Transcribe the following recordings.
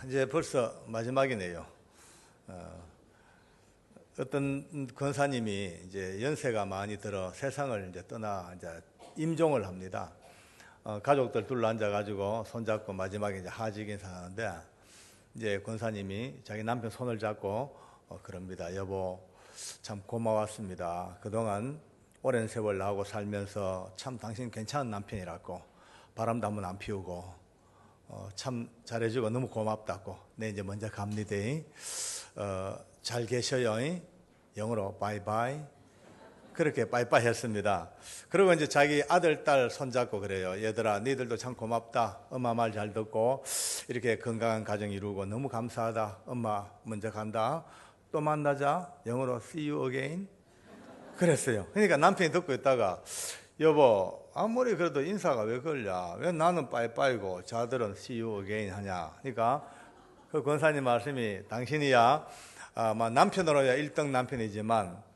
이제 벌써 마지막이네요. 어떤 권사님이 이제 연세가 많이 들어 세상을 이제 떠나 이제 임종을 합니다. 가족들 둘러 앉아가지고 손잡고 마지막에 이제 하직 인사하는데 이제 권사님이 자기 남편 손을 잡고 그럽니다. 여보, 참 고마웠습니다. 그동안 오랜 세월 나하고 살면서 참 당신 괜찮은 남편이라고 바람도 한번 안 피우고 참 잘해주고 너무 고맙다고. 네, 이제 먼저 갑니다. 잘 계셔요. 영어로 바이바이. 그렇게 빠이빠이 했습니다. 그리고 이제 자기 아들, 딸 손잡고 그래요. 얘들아, 니들도 참 고맙다. 엄마 말 잘 듣고 이렇게 건강한 가정 이루고 너무 감사하다. 엄마 먼저 간다. 또 만나자. 영어로 see you again. 그랬어요. 그러니까 남편이 듣고 있다가 여보, 아무리 그래도 인사가 왜 걸려? 왜 나는 빠이빠이고 자들은 see you again 하냐? 그러니까 그 권사님 말씀이 당신이야 남편으로야 1등 남편이지만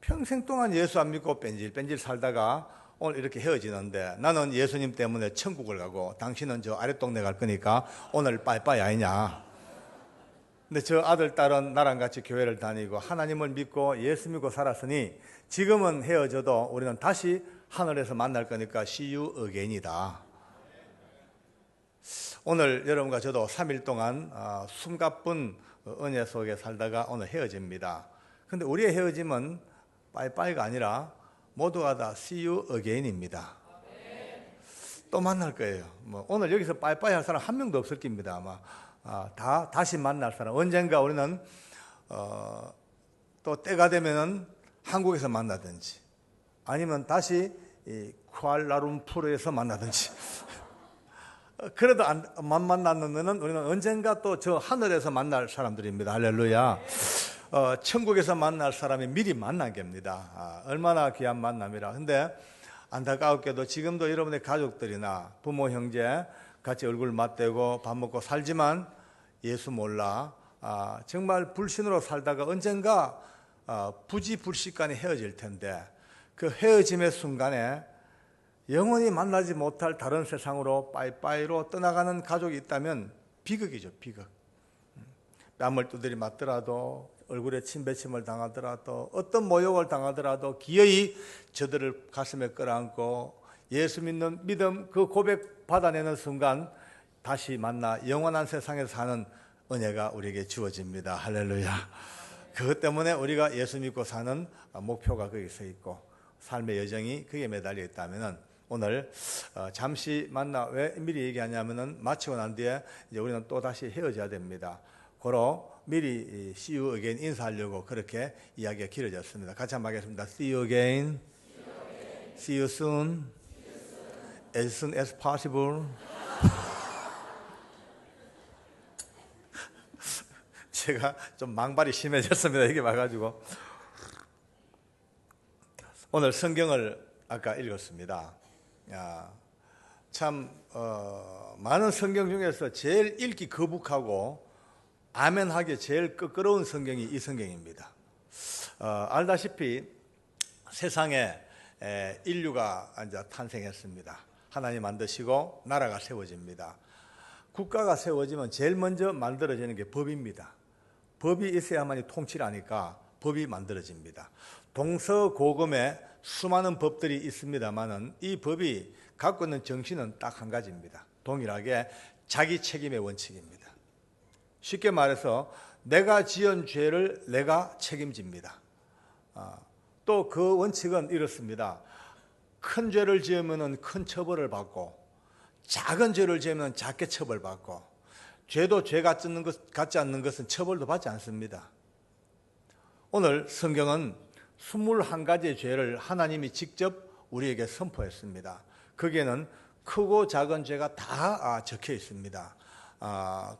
평생 동안 예수 안 믿고 뺀질뺀질 살다가 오늘 이렇게 헤어지는데 나는 예수님 때문에 천국을 가고 당신은 저 아랫동네 갈 거니까 오늘 빠이빠이 아니냐? 근데 저 아들, 딸은 나랑 같이 교회를 다니고 하나님을 믿고 예수 믿고 살았으니 지금은 헤어져도 우리는 다시 하늘에서 만날 거니까 see you again이다. 오늘 여러분과 저도 3일 동안 숨가쁜 은혜 속에 살다가 오늘 헤어집니다. 근데 우리의 헤어짐은 빠이빠이가 아니라 모두가 다 see you again입니다. 또 만날 거예요. 오늘 여기서 빠이빠이 할 사람 한 명도 없을 겁니다. 아마 다시 만날 사람. 언젠가 우리는 또 때가 되면은 한국에서 만나든지 아니면 다시 쿠알라룸푸르에서 만나든지 그래도 안 만났는 우리는 언젠가 또 저 하늘에서 만날 사람들입니다. 할렐루야. 천국에서 만날 사람이 미리 만난 겁니다. 얼마나 귀한 만남이라. 근데 안타깝게도 지금도 여러분의 가족들이나 부모 형제 같이 얼굴 맞대고 밥 먹고 살지만 예수 몰라 정말 불신으로 살다가 언젠가 부지불식간에 헤어질 텐데 그 헤어짐의 순간에 영원히 만나지 못할 다른 세상으로 빠이빠이로 떠나가는 가족이 있다면 비극이죠. 비극. 뺨을 두드리 맞더라도 얼굴에 침뱉침을 당하더라도 어떤 모욕을 당하더라도 기어이 저들을 가슴에 끌어안고 예수 믿는 믿음 그 고백 받아내는 순간 다시 만나 영원한 세상에서 사는 은혜가 우리에게 주어집니다. 할렐루야. 그것 때문에 우리가 예수 믿고 사는 목표가 거기서 있고 삶의 여정이 거기에 매달려 있다면 오늘 잠시 만나 왜 미리 얘기하냐면은 마치고 난 뒤에 이제 우리는 또 다시 헤어져야 됩니다. 고로 미리 see you again 인사하려고 그렇게 이야기가 길어졌습니다. 같이 한번 하겠습니다. See you again. See you soon. As soon as possible. 제가 좀 망발이 심해졌습니다. 이게 와가지고 오늘 성경을 아까 읽었습니다. 참 많은 성경 중에서 제일 읽기 거북하고 아멘하기 제일 끄끄러운 성경이 이 성경입니다. 알다시피 세상에 인류가 이제 탄생했습니다. 하나님 만드시고 나라가 세워집니다. 국가가 세워지면 제일 먼저 만들어지는 게 법입니다. 법이 있어야만이 통치를 하니까 법이 만들어집니다. 동서고금에 수많은 법들이 있습니다만은 이 법이 갖고 있는 정신은 딱 한 가지입니다. 동일하게 자기 책임의 원칙입니다. 쉽게 말해서 내가 지은 죄를 내가 책임집니다. 또 그 원칙은 이렇습니다. 큰 죄를 지으면 큰 처벌을 받고 작은 죄를 지으면 작게 처벌받고 죄도 죄 같지 않는 것은 처벌도 받지 않습니다. 오늘 성경은 21가지의 죄를 하나님이 직접 우리에게 선포했습니다. 거기에는 크고 작은 죄가 다 적혀 있습니다.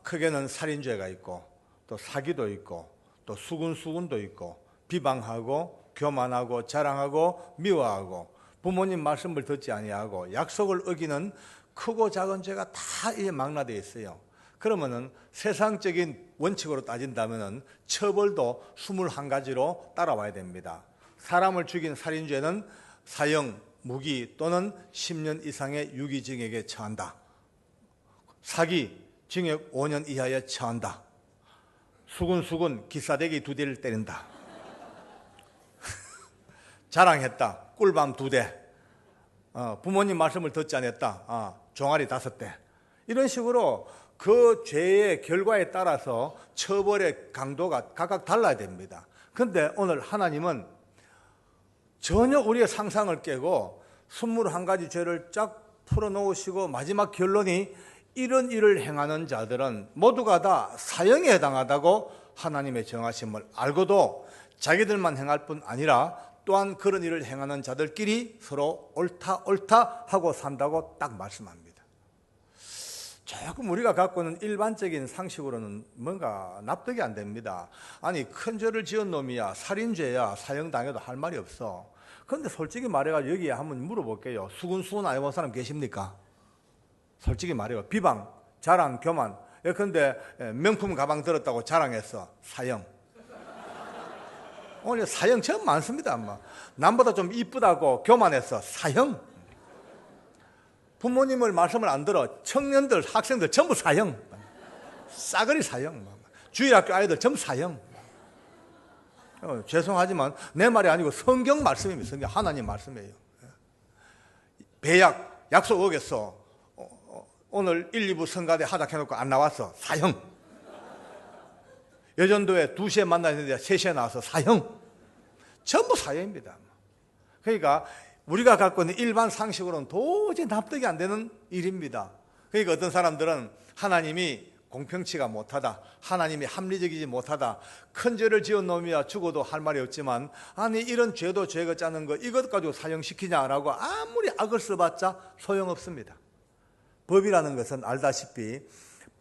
크게는 살인죄가 있고 또 사기도 있고 또 수군도 있고 비방하고 교만하고 자랑하고 미워하고 부모님 말씀을 듣지 아니하고 약속을 어기는 크고 작은 죄가 다 이제 망라되어 있어요. 그러면은 세상적인 원칙으로 따진다면은 처벌도 21가지로 따라와야 됩니다. 사람을 죽인 살인죄는 사형, 무기 또는 10년 이상의 유기징역에 처한다. 사기, 징역 5년 이하에 처한다. 수군수군 기사대기 2대를 때린다. 자랑했다. 꿀밤 2대. 부모님 말씀을 듣지 않았다. 종아리 5대. 이런 식으로 그 죄의 결과에 따라서 처벌의 강도가 각각 달라야 됩니다. 그런데 오늘 하나님은 전혀 우리의 상상을 깨고 21가지 죄를 쫙 풀어놓으시고 마지막 결론이 이런 일을 행하는 자들은 모두가 다 사형에 해당하다고 하나님의 정하심을 알고도 자기들만 행할 뿐 아니라 또한 그런 일을 행하는 자들끼리 서로 옳다 하고 산다고 딱 말씀합니다. 조금 우리가 갖고 있는 일반적인 상식으로는 뭔가 납득이 안 됩니다. 아니 큰 죄를 지은 놈이야 살인죄야 사형당해도 할 말이 없어. 그런데 솔직히 말해가지고 여기에 한번 물어볼게요. 수군 안 해본 사람 계십니까? 솔직히 말해요. 비방, 자랑, 교만. 예컨대 명품 가방 들었다고 자랑했어. 사형. 오늘 사형 참 많습니다. 아마. 남보다 좀 이쁘다고 교만했어. 사형. 부모님을 말씀을 안 들어. 청년들, 학생들 전부 사형. 싸그리 사형. 주일학교 아이들 전부 사형. 죄송하지만 내 말이 아니고 성경 말씀입니다. 성경 하나님 말씀이에요. 배약, 약속 어겼어. 오늘 1, 2부 성가대 하작해놓고 안 나왔어. 사형. 여전도에 2시에 만나는데 3시에 나와서 사형. 전부 사형입니다. 그러니까 우리가 갖고 있는 일반 상식으로는 도저히 납득이 안 되는 일입니다. 그러니까 어떤 사람들은 하나님이 공평치가 못하다, 하나님이 합리적이지 못하다, 큰 죄를 지은 놈이야 죽어도 할 말이 없지만 아니 이런 죄도 죄 같지 않은 거 이것 가지고 사형시키냐라고 아무리 악을 써봤자 소용없습니다. 법이라는 것은 알다시피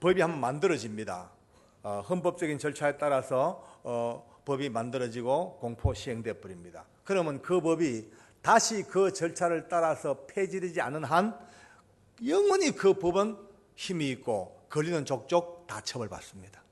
법이 한번 만들어집니다. 헌법적인 절차에 따라서 법이 만들어지고 공포 시행돼 버립니다. 그러면 그 법이 다시 그 절차를 따라서 폐지되지 않은 한 영원히 그 법은 힘이 있고 걸리는 족족 다 처벌받습니다.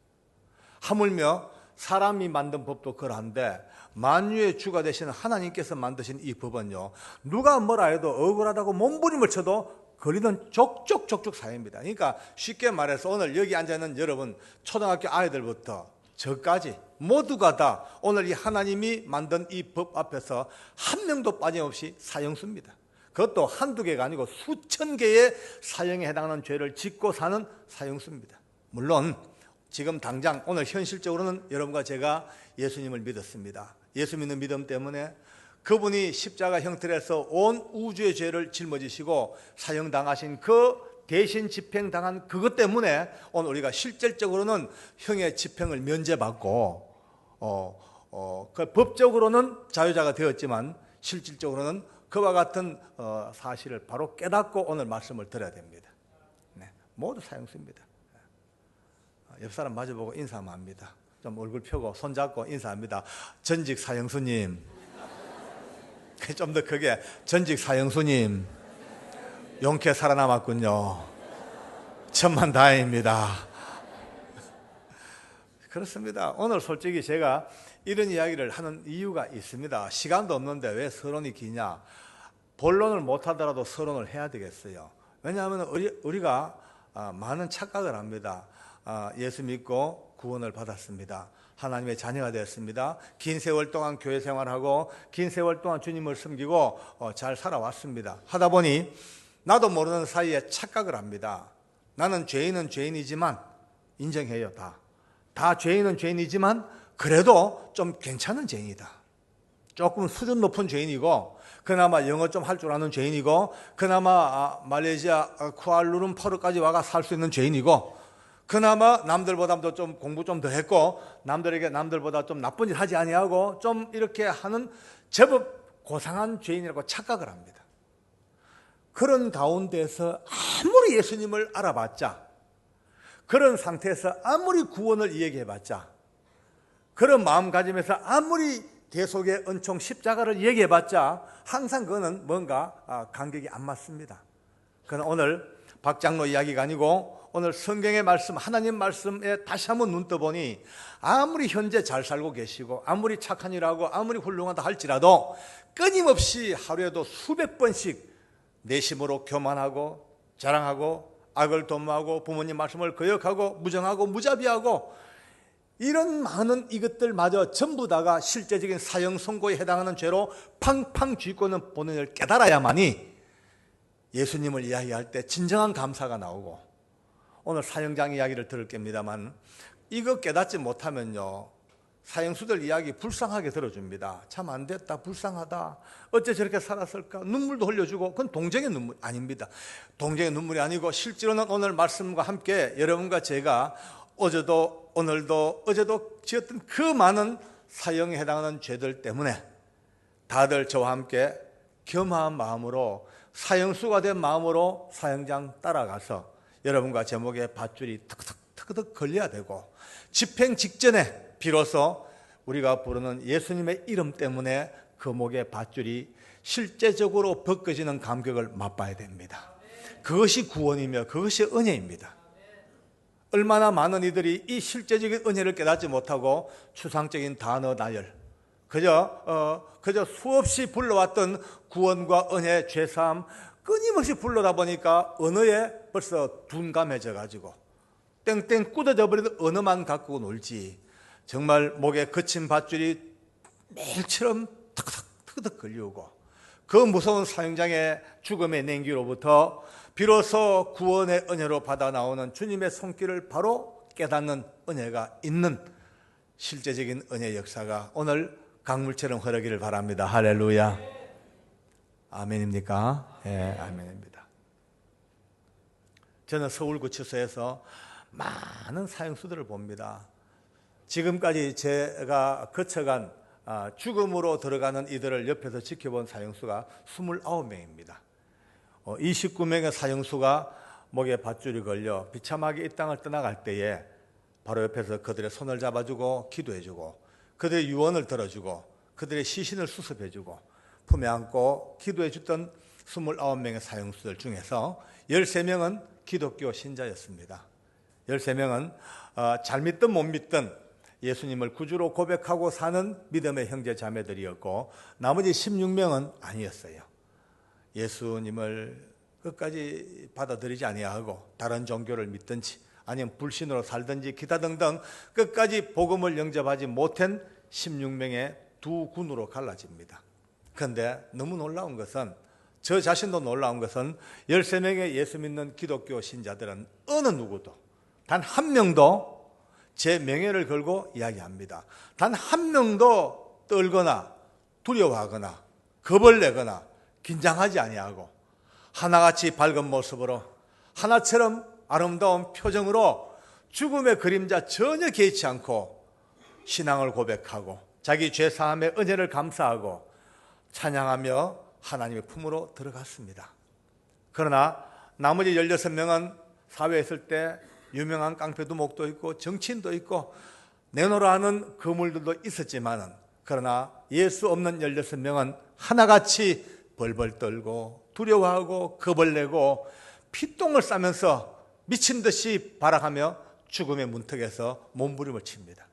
하물며 사람이 만든 법도 그러한데 만유의 주가 되시는 하나님께서 만드신 이 법은요, 누가 뭐라 해도 억울하다고 몸부림을 쳐도 걸리는 족족 사회입니다. 그러니까 쉽게 말해서 오늘 여기 앉아있는 여러분 초등학교 아이들부터 저까지 모두가 다 오늘 이 하나님이 만든 이 법 앞에서 한 명도 빠짐없이 사형수입니다. 그것도 한두 개가 아니고 수천 개의 사형에 해당하는 죄를 짓고 사는 사형수입니다. 물론 지금 당장 오늘 현실적으로는 여러분과 제가 예수님을 믿었습니다. 예수 믿는 믿음 때문에 그분이 십자가 형틀에서 온 우주의 죄를 짊어지시고 사형당하신 그 대신 집행당한 그것 때문에 오늘 우리가 실질적으로는 형의 집행을 면제받고 그 법적으로는 자유자가 되었지만 실질적으로는 그와 같은 사실을 바로 깨닫고 오늘 말씀을 드려야 됩니다. 네, 모두 사형수입니다. 옆 사람 마주보고 인사하면 합니다. 좀 얼굴 펴고 손잡고 인사합니다. 전직 사형수님. 좀 더 크게 전직 사형수님. 용케 살아남았군요. 천만다행입니다. 그렇습니다. 오늘 솔직히 제가 이런 이야기를 하는 이유가 있습니다. 시간도 없는데 왜 서론이 기냐. 본론을 못하더라도 서론을 해야 되겠어요. 왜냐하면 우리가 많은 착각을 합니다. 예수 믿고 구원을 받았습니다. 하나님의 자녀가 되었습니다. 긴 세월 동안 교회 생활하고 긴 세월 동안 주님을 섬기고 잘 살아왔습니다. 하다 보니 나도 모르는 사이에 착각을 합니다. 나는 죄인은 죄인이지만 인정해요. 다 죄인은 죄인이지만 그래도 좀 괜찮은 죄인이다. 조금 수준 높은 죄인이고 그나마 영어 좀 할 줄 아는 죄인이고 그나마 말레이시아 쿠알루룸푸르까지 와가 살 수 있는 죄인이고 그나마 남들보다도 좀 공부 좀 더 했고 남들보다 좀 나쁜 일 하지 아니하고 좀 이렇게 하는 제법 고상한 죄인이라고 착각을 합니다. 그런 가운데서 아무리 예수님을 알아봤자 그런 상태에서 아무리 구원을 이야기해봤자 그런 마음가짐에서 아무리 대속의 은총 십자가를 얘기해봤자 항상 그거는 뭔가 간격이 안 맞습니다. 그러나 오늘 박장로 이야기가 아니고 오늘 성경의 말씀, 하나님 말씀에 다시 한번 눈 떠보니 아무리 현재 잘 살고 계시고 아무리 착한 일하고 아무리 훌륭하다 할지라도 끊임없이 하루에도 수백 번씩 내심으로 교만하고 자랑하고 악을 도모하고 부모님 말씀을 거역하고 무정하고 무자비하고 이런 많은 이것들마저 전부 다가 실제적인 사형 선고에 해당하는 죄로 팡팡 쥐고는 보는 걸 깨달아야만이 예수님을 이야기할 때 진정한 감사가 나오고, 오늘 사형장 이야기를 들을 겁니다만 이거 깨닫지 못하면요 사형수들 이야기 불쌍하게 들어줍니다. 참 안 됐다, 불쌍하다, 어째 저렇게 살았을까, 눈물도 흘려주고. 그건 동정의 눈물 아닙니다. 동정의 눈물이 아니고 실제로는 오늘 말씀과 함께 여러분과 제가 어제도 오늘도 어제도 지었던 그 많은 사형에 해당하는 죄들 때문에 다들 저와 함께 겸허한 마음으로 사형수가 된 마음으로 사형장 따라가서 여러분과 제 목에 밧줄이 턱턱턱 걸려야 되고, 집행 직전에 비로소 우리가 부르는 예수님의 이름 때문에 그 목에 밧줄이 실제적으로 벗겨지는 감격을 맛봐야 됩니다. 그것이 구원이며 그것이 은혜입니다. 얼마나 많은 이들이 이 실제적인 은혜를 깨닫지 못하고 추상적인 단어 나열, 그저 수없이 불러왔던 구원과 은혜, 죄사함 끊임없이 불러다 보니까 언어에 벌써 둔감해져 가지고 땡땡 굳어져 버리는 언어만 갖고 놀지, 정말 목에 거친 밧줄이 매일처럼 턱턱턱 걸려오고 그 무서운 사형장의 죽음의 냉기로부터 비로소 구원의 은혜로 받아 나오는 주님의 손길을 바로 깨닫는 은혜가 있는 실제적인 은혜 역사가 오늘 강물처럼 흐르기를 바랍니다. 할렐루야. 아멘입니까? 예, 아멘입니다. 저는 서울구치소에서 많은 사형수들을 봅니다. 지금까지 제가 거쳐간 죽음으로 들어가는 이들을 옆에서 지켜본 사형수가 29명입니다. 29명의 사형수가 목에 밧줄이 걸려 비참하게 이 땅을 떠나갈 때에 바로 옆에서 그들의 손을 잡아주고 기도해주고 그들의 유언을 들어주고 그들의 시신을 수습해주고 품에 안고 기도해줬던 29명의 사형수들 중에서 13명은 기독교 신자였습니다. 13명은 잘 믿든 못 믿든 예수님을 구주로 고백하고 사는 믿음의 형제 자매들이었고, 나머지 16명은 아니었어요. 예수님을 끝까지 받아들이지 아니하고 다른 종교를 믿든지 아니면 불신으로 살든지 기타 등등 끝까지 복음을 영접하지 못한 16명의 두 군으로 갈라집니다. 그런데 너무 놀라운 것은, 저 자신도 놀라운 것은 13명의 예수 믿는 기독교 신자들은 어느 누구도 단 한 명도 제 명예를 걸고 이야기합니다. 단 한 명도 떨거나 두려워하거나 겁을 내거나 긴장하지 아니하고 하나같이 밝은 모습으로 하나처럼 아름다운 표정으로 죽음의 그림자 전혀 개의치 않고 신앙을 고백하고 자기 죄사함의 은혜를 감사하고 찬양하며 하나님의 품으로 들어갔습니다. 그러나 나머지 16명은 사회에 있을 때 유명한 깡패두목도 있고 정치인도 있고 내노라 하는 거물들도 있었지만은, 그러나 예수 없는 16명은 하나같이 벌벌 떨고 두려워하고 겁을 내고 피똥을 싸면서 미친 듯이 발악하며 죽음의 문턱에서 몸부림을 칩니다.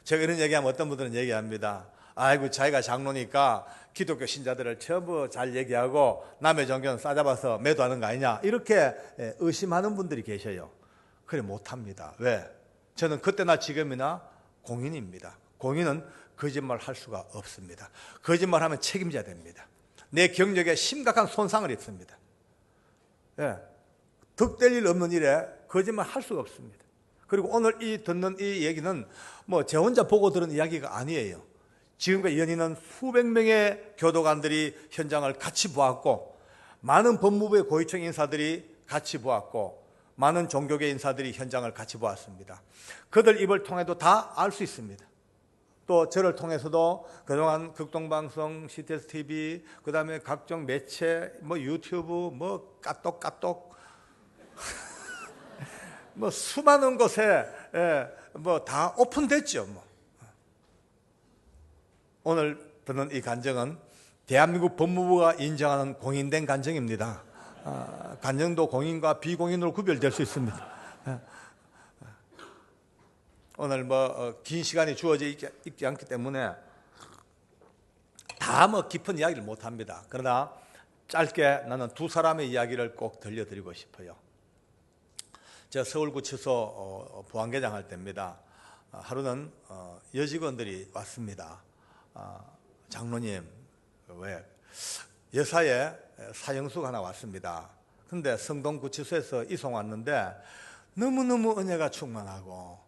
제가 이런 얘기하면 어떤 분들은 얘기합니다. 아이고, 자기가 장로니까 기독교 신자들을 전부 잘 얘기하고 남의 종교는 싸잡아서 매도하는 거 아니냐, 이렇게 의심하는 분들이 계셔요. 그래 못합니다. 왜? 저는 그때나 지금이나 공인입니다. 공인은 거짓말 할 수가 없습니다. 거짓말하면 책임져야 됩니다. 내 경력에 심각한 손상을 입습니다. 예, 득될 일 없는 일에 거짓말 할 수가 없습니다. 그리고 오늘 듣는 이 얘기는 뭐 제 혼자 보고 들은 이야기가 아니에요. 지금까지 연이는 수백 명의 교도관들이 현장을 같이 보았고, 많은 법무부의 고위층 인사들이 같이 보았고, 많은 종교계 인사들이 현장을 같이 보았습니다. 그들 입을 통해도 다 알 수 있습니다. 또 저를 통해서도 그동안 극동방송, CTS-TV, 그 다음에 각종 매체, 뭐 유튜브, 뭐 까똑까똑 뭐 수많은 곳에 뭐 다 오픈됐죠. 뭐. 오늘 듣는 이 간증은 대한민국 법무부가 인정하는 공인된 간증입니다. 간증도 공인과 비공인으로 구별될 수 있습니다. 오늘 뭐 긴 시간이 주어져 있지 않기 때문에 다 뭐 깊은 이야기를 못 합니다. 그러나 짧게 나는 두 사람의 이야기를 꼭 들려드리고 싶어요. 제가 서울구치소 보안개장 할 때입니다. 하루는 여직원들이 왔습니다. 장로님, 왜 여사의 사형수가 하나 왔습니다. 근데 성동구치소에서 이송 왔는데 너무너무 은혜가 충만하고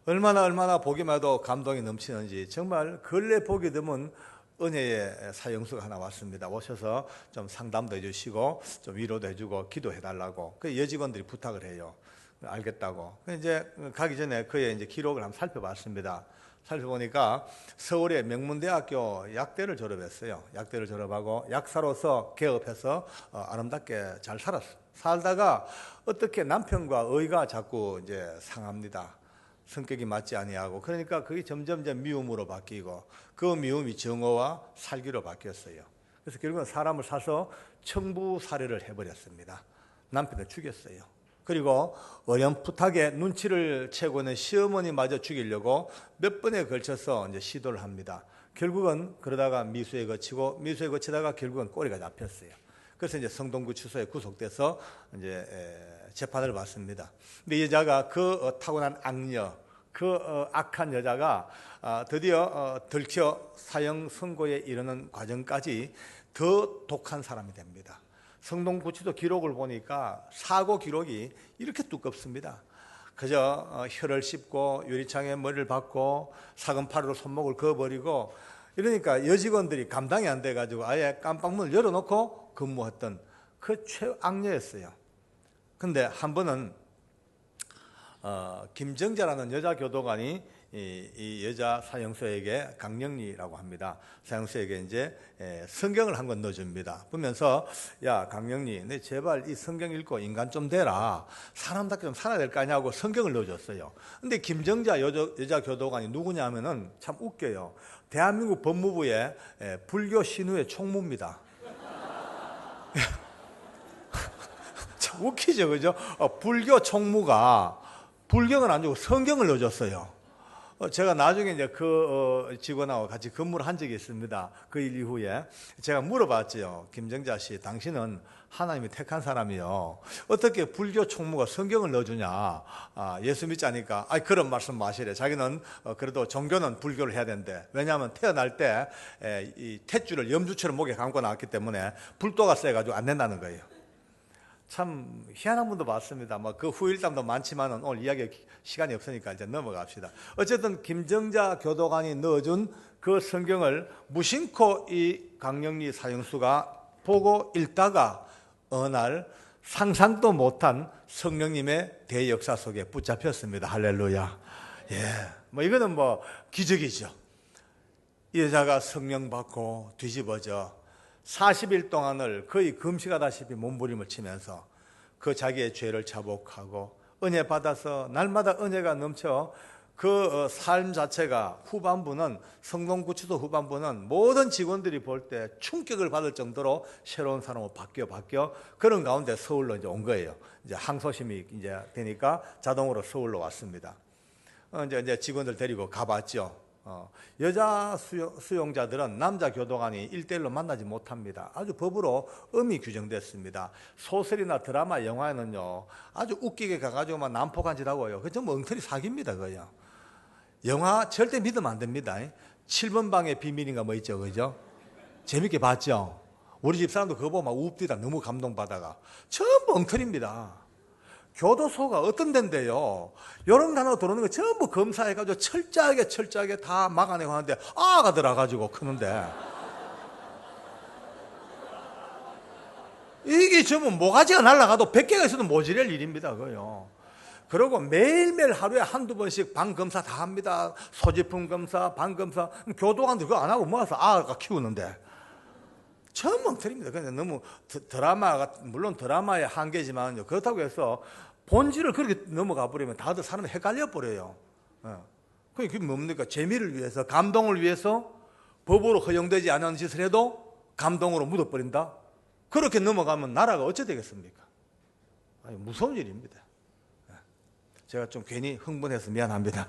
얼마나 보기만 해도 감동이 넘치는지 정말 근래 보기 드문 은혜의 사형수가 하나 왔습니다. 오셔서 좀 상담도 해주시고 좀 위로도 해주고 기도해달라고 그 여직원들이 부탁을 해요. 알겠다고. 이제 가기 전에 그의 이제 기록을 한번 살펴봤습니다. 살펴보니까 서울의 명문대학교 약대를 졸업했어요. 약대를 졸업하고 약사로서 개업해서 아름답게 잘 살았어요. 살다가 어떻게 남편과 의가 자꾸 이제 상합니다. 성격이 맞지 아니하고 그러니까 그게 점점 이제 미움으로 바뀌고 그 미움이 정오와 살기로 바뀌었어요. 그래서 결국은 사람을 사서 청부 살해를 해버렸습니다. 남편을 죽였어요. 그리고 어렴풋하게 눈치를 채고 있는 시어머니마저 죽이려고 몇 번에 걸쳐서 이제 시도를 합니다. 결국은 그러다가 미수에 거치다가 결국은 꼬리가 잡혔어요. 그래서 이제 성동구치소에 구속돼서 이제 재판을 받습니다. 근데 이 여자가 그 타고난 악녀, 그 악한 여자가 드디어 들켜 사형 선고에 이르는 과정까지 더 독한 사람이 됩니다. 성동구치소 기록을 보니까 사고 기록이 이렇게 두껍습니다. 그저 혀를 씹고 유리창에 머리를 박고 사금팔이로 손목을 그어버리고 이러니까 여직원들이 감당이 안 돼가지고 아예 깜빡문을 열어놓고 근무했던 그 최악녀였어요. 근데 한 번은 김정자라는 여자 교도관이 이 여자 사형수에게 강령리라고 합니다. 사형수에게 이제 성경을 한 권 넣어줍니다. 보면서 야 강령리, 내 제발 이 성경 읽고 인간 좀 되라. 사람답게 좀 살아야 될 거 아니냐고 성경을 넣어줬어요. 근데 김정자 여자 교도관이 누구냐면은 참 웃겨요. 대한민국 법무부의 불교 신우의 총무입니다. 참 웃기죠, 그죠? 불교 총무가 불경을 안 주고 성경을 넣어줬어요. 제가 나중에 이제 그 직원하고 같이 근무를 한 적이 있습니다. 그 일 이후에 제가 물어봤죠. 김정자 씨, 당신은 하나님이 택한 사람이요. 어떻게 불교 총무가 성경을 넣어주냐? 예수 믿지 않으니까, 그런 말씀 마시래. 자기는 그래도 종교는 불교를 해야 된대. 왜냐하면 태어날 때 이 탯줄을 염주처럼 목에 감고 나왔기 때문에 불도가 세가지고 안 된다는 거예요. 참 희한한 분도 봤습니다. 그 후일담도 많지만은 오늘 이야기 시간이 없으니까 이제 넘어갑시다. 어쨌든 김정자 교도관이 넣어준 그 성경을 무심코 이 강령리 사형수가 보고 읽다가 어느 날 상상도 못한 성령님의 대역사 속에 붙잡혔습니다. 할렐루야. 이거는 기적이죠. 이 여자가 성령 받고 뒤집어져 40일 동안을 거의 금식하다시피 몸부림을 치면서 그 자기의 죄를 자복하고 은혜 받아서 날마다 은혜가 넘쳐 그 삶 자체가 후반부는 성동구치소 후반부는 모든 직원들이 볼 때 충격을 받을 정도로 새로운 사람으로 바뀌어 그런 가운데 서울로 이제 온 거예요. 이제 항소심이 이제 되니까 자동으로 서울로 왔습니다. 이제 직원들 데리고 가봤죠. 여자 수용자들은 남자 교도관이 1대1로 만나지 못합니다. 아주 법으로 엄히 규정됐습니다. 소설이나 드라마, 영화에는요 아주 웃기게 가가지고 난폭한 짓 하고요. 그거 전부 엉터리 사기입니다. 그요. 영화 절대 믿으면 안 됩니다. 7번 방의 비밀인가 있죠, 그죠? 재밌게 봤죠? 우리 집 사람도 그거 보면 웁디다 너무 감동받아가. 전부 엉터리입니다. 교도소가 어떤 데인데요, 이런 단어가 들어오는 거 전부 검사해가지고 철저하게 다 막아내고 하는데 아가 들어가지고 크는데 이게 전부 모가지가 날아가도 100개가 있어도 모자랄 일입니다. 그거요. 그리고 매일매일 하루에 한두 번씩 방검사 다 합니다. 소지품 검사, 방검사. 교도관도 그거 안 하고 모아서 아가 키우는데 전부 엉터리입니다. 근데 너무 드라마가, 물론 드라마의 한계지만 그렇다고 해서 본질을 그렇게 넘어가 버리면 다들 사람이 헷갈려 버려요. 그게 뭡니까? 재미를 위해서, 감동을 위해서 법으로 허용되지 않은 짓을 해도 감동으로 묻어버린다? 그렇게 넘어가면 나라가 어찌 되겠습니까? 무서운 일입니다. 제가 좀 괜히 흥분해서 미안합니다.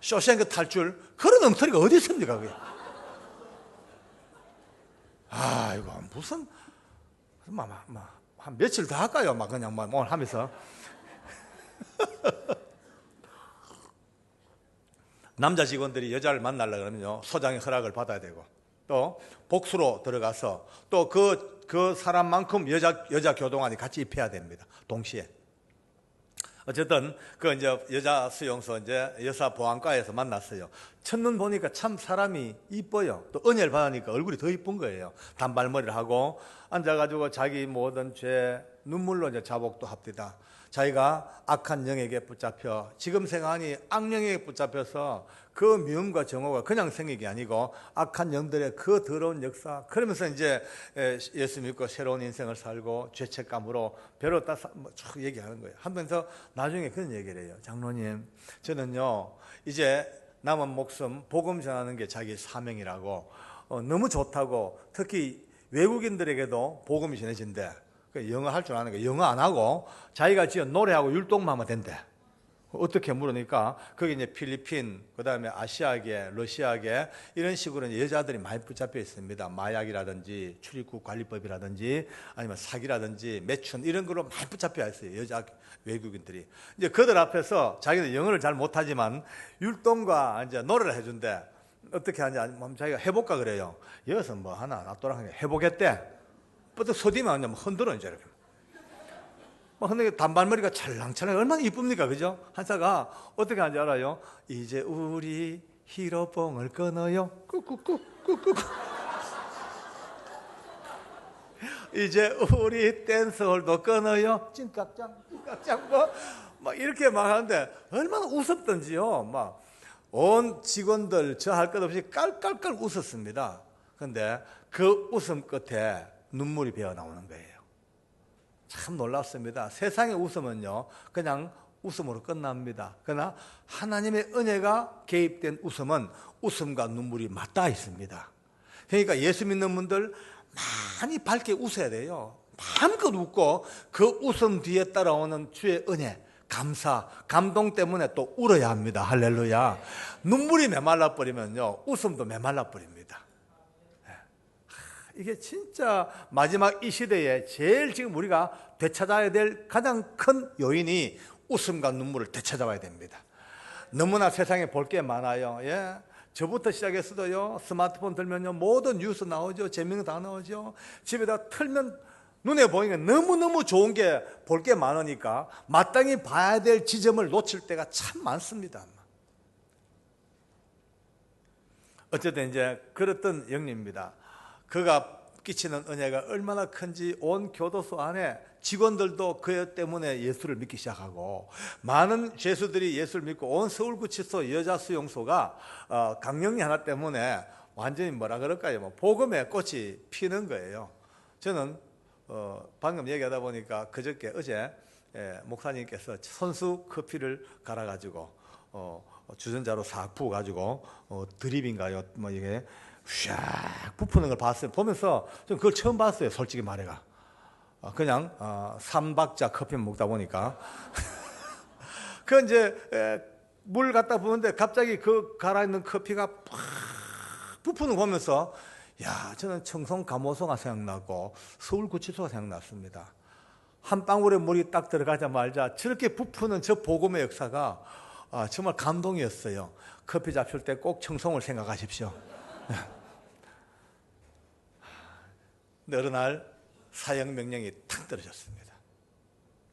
쇼생크 탈출, 그런 엉터리가 어디 있습니까? 그게? 이거 무슨 한 며칠 더 할까요? 그냥 오늘 하면서 남자 직원들이 여자를 만나려고 그러면요, 소장의 허락을 받아야 되고, 또 복수로 들어가서 또 그 사람만큼 여자 교동안이 같이 입혀야 됩니다. 동시에. 어쨌든 그 이제 여자 수용소 이제 여사 보안과에서 만났어요. 첫눈 보니까 참 사람이 이뻐요. 또 은혜를 받으니까 얼굴이 더 이쁜 거예요. 단발머리를 하고 앉아가지고 자기 모든 죄 눈물로 이제 자복도 합디다. 자기가 악한 영에게 붙잡혀, 지금 생각하니 악령에게 붙잡혀서 그 미움과 정오가 그냥 생긴 게 아니고 악한 영들의 그 더러운 역사, 그러면서 이제 예수 믿고 새로운 인생을 살고 죄책감으로 배로 쭉 얘기하는 거예요. 하면서 나중에 그런 얘기를 해요. 장로님, 저는요 이제 남은 목숨 복음 전하는 게 자기 사명이라고, 너무 좋다고, 특히 외국인들에게도 복음이 전해진대. 영어 할 줄 아는 거, 영어 안 하고 자기가 지은 노래하고 율동만 하면 된대. 어떻게 물으니까 거기 이제 필리핀, 그다음에 아시아계, 러시아계 이런 식으로 여자들이 많이 붙잡혀 있습니다. 마약이라든지 출입국 관리법이라든지 아니면 사기라든지 매춘 이런 걸로 많이 붙잡혀 있어요. 여자 외국인들이. 이제 그들 앞에서 자기는 영어를 잘 못하지만 율동과 이제 노래를 해준대. 어떻게 하냐, 자기가 해볼까 그래요. 여기서 뭐 하나 놔둬라 해보겠대. 뻗어 서디면 그냥 흔들어 이제 이렇게. 근데 단발머리가 찰랑찰랑 얼마나 이쁩니까, 그죠? 한사가 어떻게 하는지 알아요? 이제 우리 히로뽕을 끊어요. 꾹꾹꾹꾹꾹. 이제 우리 댄스홀도 끊어요. 찐깍짱, 찐깍짱 막 이렇게 막 하는데 얼마나 웃었던지요. 막 온 직원들 저 할 것 없이 깔깔깔 웃었습니다. 근데 그 웃음 끝에 눈물이 배어 나오는 거예요. 참 놀랍습니다. 세상의 웃음은요 그냥 웃음으로 끝납니다. 그러나 하나님의 은혜가 개입된 웃음은 웃음과 눈물이 맞닿아 있습니다. 그러니까 예수 믿는 분들 많이 밝게 웃어야 돼요. 마음껏 웃고 그 웃음 뒤에 따라오는 주의 은혜, 감사, 감동 때문에 또 울어야 합니다. 할렐루야. 눈물이 메말라 버리면요 웃음도 메말라 버립니다. 이게 진짜 마지막 이 시대에 제일 지금 우리가 되찾아야 될 가장 큰 요인이 웃음과 눈물을 되찾아와야 됩니다. 너무나 세상에 볼 게 많아요. 예. 저부터 시작했어도요, 스마트폰 들면요 모든 뉴스 나오죠. 재미있는 거 다 나오죠. 집에다 틀면 눈에 보이니까 너무너무 좋은 게 볼 게 많으니까 마땅히 봐야 될 지점을 놓칠 때가 참 많습니다. 어쨌든 이제 그랬던 영리입니다. 그가 끼치는 은혜가 얼마나 큰지 온 교도소 안에 직원들도 그 때문에 예수를 믿기 시작하고, 많은 죄수들이 예수를 믿고 온 서울구치소 여자 수용소가 강령이 하나 때문에 완전히 뭐라 그럴까요? 뭐 복음의 꽃이 피는 거예요. 저는 방금 얘기하다 보니까 어제 목사님께서 선수 커피를 갈아가지고 주전자로 싹 부어가지고 드립인가요? 뭐 이게 샥 부푸는 걸 봤어요. 보면서 좀 그걸 처음 봤어요. 솔직히 말해가. 그냥 3박자 커피 먹다 보니까 그 이제 물 갖다 부는데 갑자기 그 갈아있는 커피가 팍 부푸는 거 보면서, 야, 저는 청송 감호소가 생각나고 서울구치소가 생각났습니다. 한 방울의 물이 딱 들어가자마자 저렇게 부푸는 저 복음의 역사가 정말 감동이었어요. 커피 잡술 때 꼭 청송을 생각하십시오. 근데 어느 날 사형 명령이 탁 떨어졌습니다.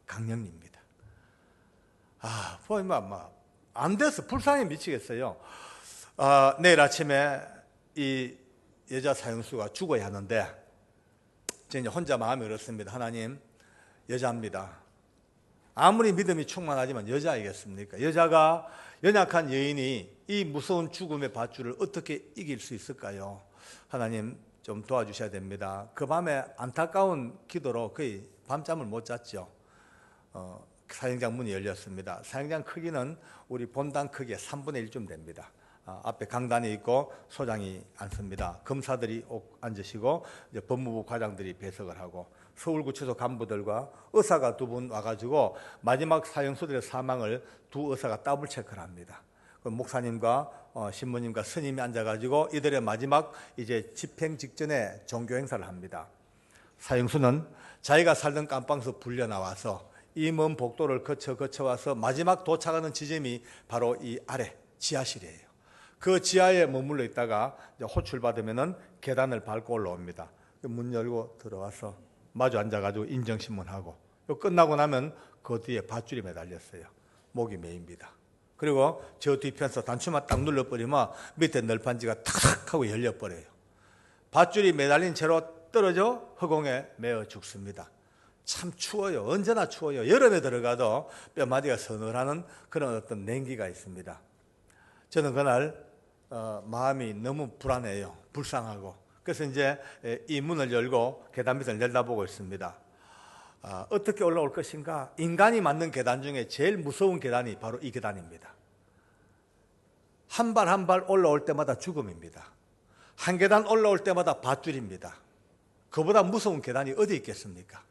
강령입니다. 보면 안 돼서 불쌍히 미치겠어요. 내일 아침에 이 여자 사형수가 죽어야 하는데 이제 혼자 마음이 그렇습니다. 하나님, 여자입니다. 아무리 믿음이 충만하지만 여자이겠습니까? 여자가, 연약한 여인이 이 무서운 죽음의 밧줄을 어떻게 이길 수 있을까요? 하나님 좀 도와주셔야 됩니다. 그 밤에 안타까운 기도로 거의 밤잠을 못 잤죠. 사형장 문이 열렸습니다. 사형장 크기는 우리 본당 크기의 3분의 1쯤 됩니다. 앞에 강단이 있고 소장이 앉습니다. 검사들이 앉으시고 이제 법무부 과장들이 배석을 하고 서울구치소 간부들과 의사가 2분 와가지고 마지막 사형수들의 사망을 두 의사가 더블 체크를 합니다. 목사님과 신부님과 스님이 앉아가지고 이들의 마지막 이제 집행 직전에 종교 행사를 합니다. 사형수는 자기가 살던 깜방에서 불려 나와서 이 먼 복도를 거쳐와서 마지막 도착하는 지점이 바로 이 아래 지하실이에요. 그 지하에 머물러 있다가 호출받으면은 계단을 밟고 올라옵니다. 문 열고 들어와서 마주 앉아가지고 인정신문하고, 끝나고 나면 그 뒤에 밧줄이 매달렸어요. 목이 메입니다. 그리고 저 뒤편서 단추만 딱 눌러버리면 밑에 널판지가 탁 하고 열려버려요. 밧줄이 매달린 채로 떨어져 허공에 매어 죽습니다. 참 추워요. 언제나 추워요. 여름에 들어가도 뼈마디가 서늘하는 그런 어떤 냉기가 있습니다. 저는 그날 마음이 너무 불안해요. 불쌍하고. 그래서 이제 이 문을 열고 계단 밑을 내다보고 있습니다. 어떻게 올라올 것인가? 인간이 만든 계단 중에 제일 무서운 계단이 바로 이 계단입니다. 한 발 한 발 올라올 때마다 죽음입니다. 한 계단 올라올 때마다 밧줄입니다. 그보다 무서운 계단이 어디 있겠습니까?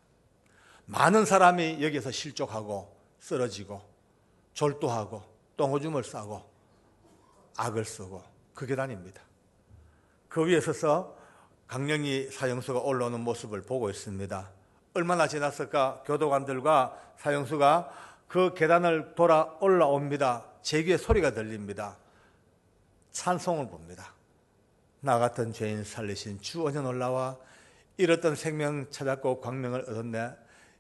많은 사람이 여기서 실족하고 쓰러지고 졸도하고 똥오줌을 싸고 악을 쓰고 그 계단입니다. 그 위에 서서 강령희 사형수가 올라오는 모습을 보고 있습니다. 얼마나 지났을까? 교도관들과 사형수가 그 계단을 돌아 올라옵니다. 제 귀에 소리가 들립니다. 찬송을 봅니다. 나 같은 죄인 살리신 주 언제 놀라와 잃었던 생명 찾았고 광명을 얻었네.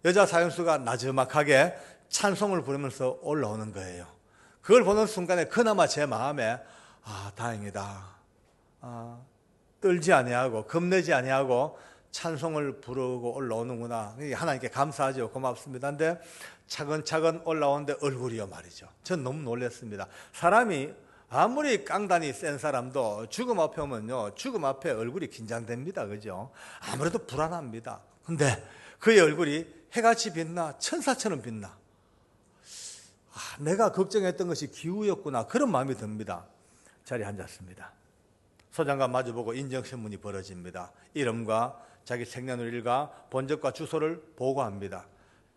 여자 사형수가 나지막하게 찬송을 부르면서 올라오는 거예요. 그걸 보는 순간에 그나마 제 마음에 다행이다. 떨지 아니하고 겁내지 아니하고 찬송을 부르고 올라오는구나. 하나님께 감사하죠. 고맙습니다. 근데 차근차근 올라오는데 얼굴이요 말이죠. 전 너무 놀랐습니다. 사람이 아무리 깡단이 센 사람도 죽음 앞에 오면요, 죽음 앞에 얼굴이 긴장됩니다. 그죠? 아무래도 불안합니다. 근데 그의 얼굴이 해같이 빛나, 천사처럼 빛나. 내가 걱정했던 것이 기우였구나. 그런 마음이 듭니다. 자리에 앉았습니다. 소장과 마주보고 인정신문이 벌어집니다. 이름과 자기 생년월일과 본적과 주소를 보고합니다.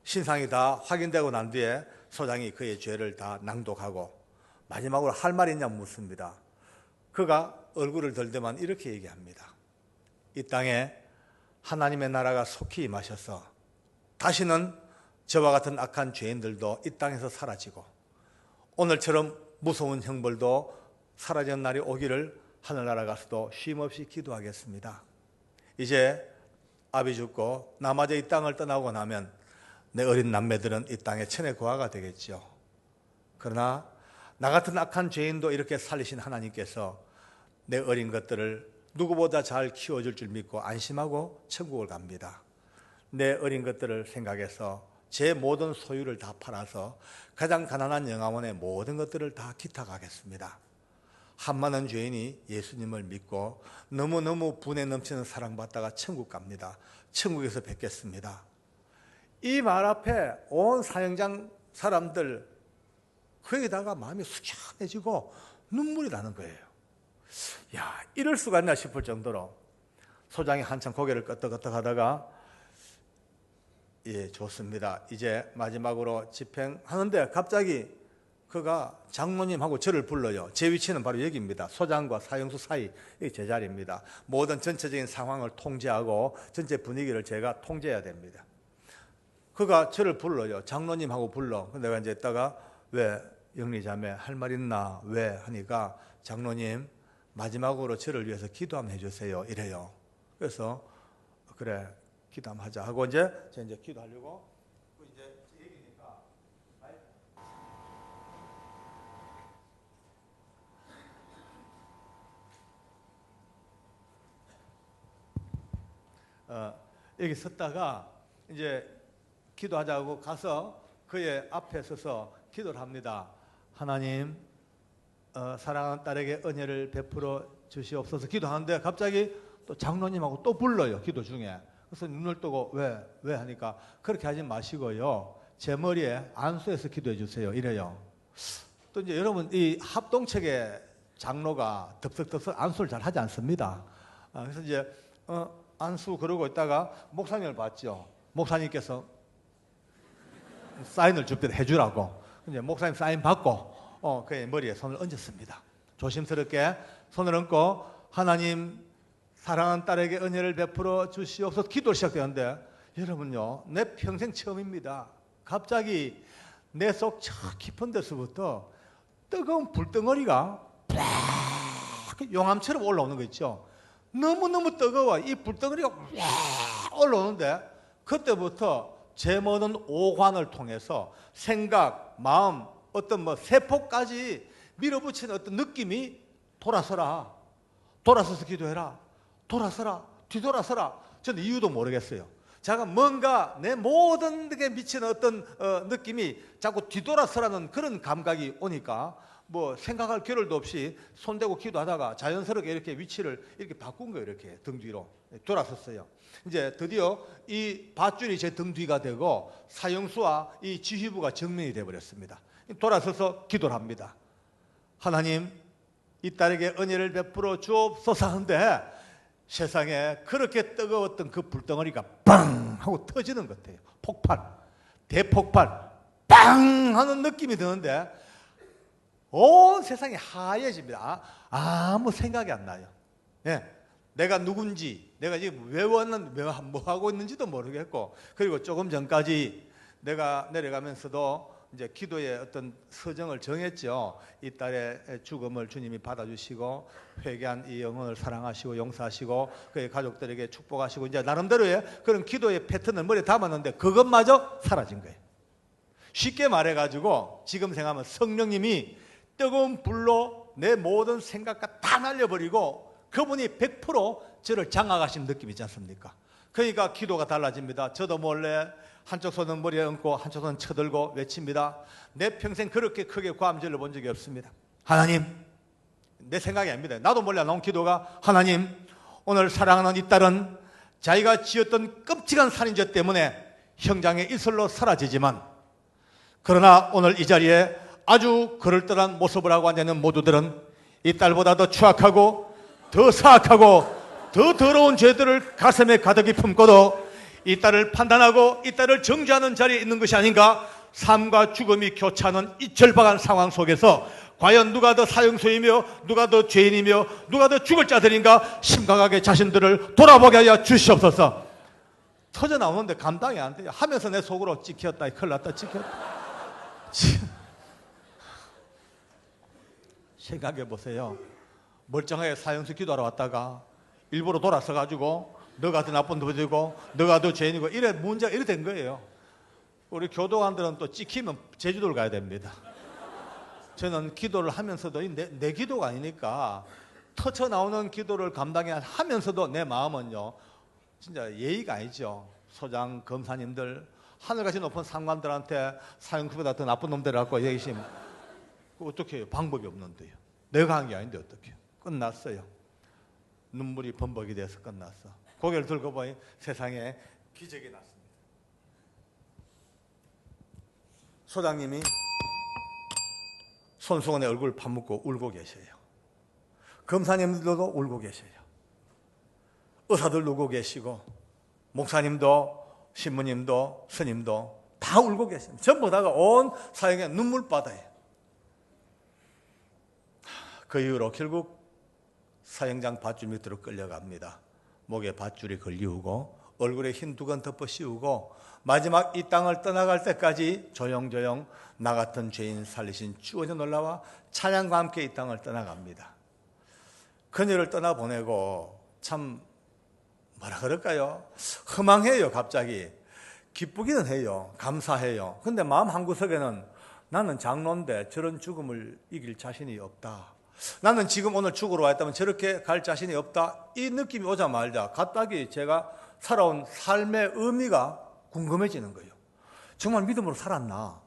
신상이 다 확인되고 난 뒤에 소장이 그의 죄를 다 낭독하고 마지막으로 할 말이 있냐 묻습니다. 그가 얼굴을 들더만 이렇게 얘기합니다. 이 땅에 하나님의 나라가 속히 임하셔서 다시는 저와 같은 악한 죄인들도 이 땅에서 사라지고 오늘처럼 무서운 형벌도 사라지는 날이 오기를 하늘나라 가서도 쉼없이 기도하겠습니다. 이제 아비 죽고 나마저 이 땅을 떠나고 나면 내 어린 남매들은 이 땅의 천의 고아가 되겠죠. 그러나 나 같은 악한 죄인도 이렇게 살리신 하나님께서 내 어린 것들을 누구보다 잘 키워줄 줄 믿고 안심하고 천국을 갑니다. 내 어린 것들을 생각해서 제 모든 소유를 다 팔아서 가장 가난한 영화원의 모든 것들을 다 기탁하겠습니다. 한많은 죄인이 예수님을 믿고 너무너무 분에 넘치는 사랑받다가 천국 갑니다. 천국에서 뵙겠습니다. 이 말 앞에 온 사형장 사람들 거기다가 마음이 숙연해지고 눈물이 나는 거예요. 야, 이럴 수가 있나 싶을 정도로 소장이 한참 고개를 끄덕끄덕 하다가 예, 좋습니다. 이제 마지막으로 집행하는데 갑자기 그가 장로님하고 저를 불러요. 제 위치는 바로 여기입니다. 소장과 사형수 사이 제 자리입니다. 모든 전체적인 상황을 통제하고 전체 분위기를 제가 통제해야 됩니다. 그가 저를 불러요. 장로님하고 불러. 내가 이제 있다가 왜 영리자매 할 말 있나 왜 하니까 장로님 마지막으로 저를 위해서 기도 한번 해주세요 이래요. 그래서 그래 기도 한번 하자 하고 이제 기도하려고 이제 얘기니까 여기 섰다가 이제 기도하자고 가서 그의 앞에 서서 기도를 합니다. 하나님 사랑하는 딸에게 은혜를 베풀어 주시옵소서 기도하는데 갑자기 또 장로님하고 또 불러요. 기도 중에. 그래서 눈을 뜨고 왜 하니까 그렇게 하지 마시고요. 제 머리에 안수해서 기도해 주세요. 이래요. 또 이제 여러분 이 합동체계 장로가 덥석덥석 안수를 잘 하지 않습니다. 그래서 이제 안수 그러고 있다가 목사님을 봤죠. 목사님께서 사인을 줄 때 해주라고. 이제 목사님 사인 받고 그의 머리에 손을 얹었습니다. 조심스럽게 손을 얹고 하나님 사랑하는 딸에게 은혜를 베풀어 주시옵소서 기도 시작되는데 여러분요 내 평생 처음입니다. 갑자기 내 속 저 깊은 데서부터 뜨거운 불덩어리가 팍 용암처럼 올라오는 거 있죠. 너무너무 뜨거워. 이 불덩어리가 올라오는데 그때부터 제 모든 오관을 통해서 생각, 마음, 어떤 세포까지 밀어붙이는 어떤 느낌이 돌아서라. 돌아서서 기도해라. 돌아서라. 뒤돌아서라. 저는 이유도 모르겠어요. 제가 뭔가 내 모든 게 미치는 어떤 느낌이 자꾸 뒤돌아서라는 그런 감각이 오니까 생각할 겨를도 없이 손대고 기도하다가 자연스럽게 이렇게 위치를 이렇게 바꾼 거예요. 이렇게 등 뒤로 돌아섰어요. 이제 드디어 이 밧줄이 제 등 뒤가 되고 사형수와 이 지휘부가 정면이 되어버렸습니다. 돌아서서 기도를 합니다. 하나님, 이 딸에게 은혜를 베풀어 주옵소서 하는데 세상에 그렇게 뜨거웠던 그 불덩어리가 빵 하고 터지는 것 같아요. 폭발, 대폭발, 빵 하는 느낌이 드는데 온 세상이 하얘집니다. 아무 생각이 안 나요. 예, 내가 누군지, 내가 지금 왜 왔는지, 뭐 하고 있는지도 모르겠고, 그리고 조금 전까지 내가 내려가면서도 이제 기도의 어떤 서정을 정했죠. 이 딸의 죽음을 주님이 받아주시고 회개한 이 영혼을 사랑하시고 용서하시고 그의 가족들에게 축복하시고 이제 나름대로의 그런 기도의 패턴을 머리에 담았는데 그것마저 사라진 거예요. 쉽게 말해가지고 지금 생각하면 성령님이 뜨거운 불로 내 모든 생각과 다 날려버리고 그분이 100% 저를 장악하신 느낌이 있지 않습니까? 그러니까 기도가 달라집니다. 저도 몰래 한쪽 손은 머리에 얹고 한쪽 손은 쳐들고 외칩니다. 내 평생 그렇게 크게 고함질러 본 적이 없습니다. 하나님, 내 생각이 아닙니다. 나도 몰래 나온 기도가 하나님, 오늘 사랑하는 이 딸은 자기가 지었던 끔찍한 살인죄 때문에 형장의 일설로 사라지지만 그러나 오늘 이 자리에 아주 그럴듯한 모습을 하고 앉아있는 모두들은 이 딸보다 더 추악하고 더 사악하고 더 더러운 죄들을 가슴에 가득히 품고도 이 딸을 판단하고 이 딸을 정죄하는 자리에 있는 것이 아닌가. 삶과 죽음이 교차하는 이 절박한 상황 속에서 과연 누가 더 사형수이며 누가 더 죄인이며 누가 더 죽을 자들인가 심각하게 자신들을 돌아보게 하여 주시옵소서. 터져 나오는데 감당이 안 돼요. 하면서 내 속으로 찍혔다, 큰일 났다, 찍혔다. 생각해 보세요. 멀쩡하게 사형수 기도하러 왔다가 일부러 돌아서 가지고 너가 더 나쁜 놈이고 너가 더 죄인이고 이래 문제가 이래 된 거예요. 우리 교도관들은 또 찍히면 제주도를 가야 됩니다. 저는 기도를 하면서도 내 기도가 아니니까 터쳐 나오는 기도를 감당하면서도 내 마음은요 진짜 예의가 아니죠. 소장 검사님들 하늘같이 높은 상관들한테 사형수보다 더 나쁜 놈들 갖고 얘기하시면 어떻게 해요? 방법이 없는데요. 내가 한 게 아닌데 어떻게 해요? 끝났어요. 눈물이 범벅이 돼서 끝났어. 고개를 들고 보니 세상에 기적이 났습니다. 소장님이 손수건에 얼굴 파묻고 울고 계세요. 검사님들도 울고 계세요. 의사들 울고 계시고 목사님도 신부님도 스님도 다 울고 계십니다. 전부 다가 온 사형에 눈물바다예요. 그 이후로 결국 사형장 밧줄 밑으로 끌려갑니다. 목에 밧줄이 걸리우고 얼굴에 흰 두건 덮어 씌우고 마지막 이 땅을 떠나갈 때까지 조용조용 나 같은 죄인 살리신 주 원에 놀라와 찬양과 함께 이 땅을 떠나갑니다. 그녀를 떠나보내고 참 뭐라 그럴까요? 허망해요. 갑자기 기쁘기는 해요. 감사해요. 근데 마음 한구석에는 나는 장로인데 저런 죽음을 이길 자신이 없다. 나는 지금 오늘 죽으러 왔다면 저렇게 갈 자신이 없다. 이 느낌이 오자마자 갑자기 제가 살아온 삶의 의미가 궁금해지는 거예요. 정말 믿음으로 살았나?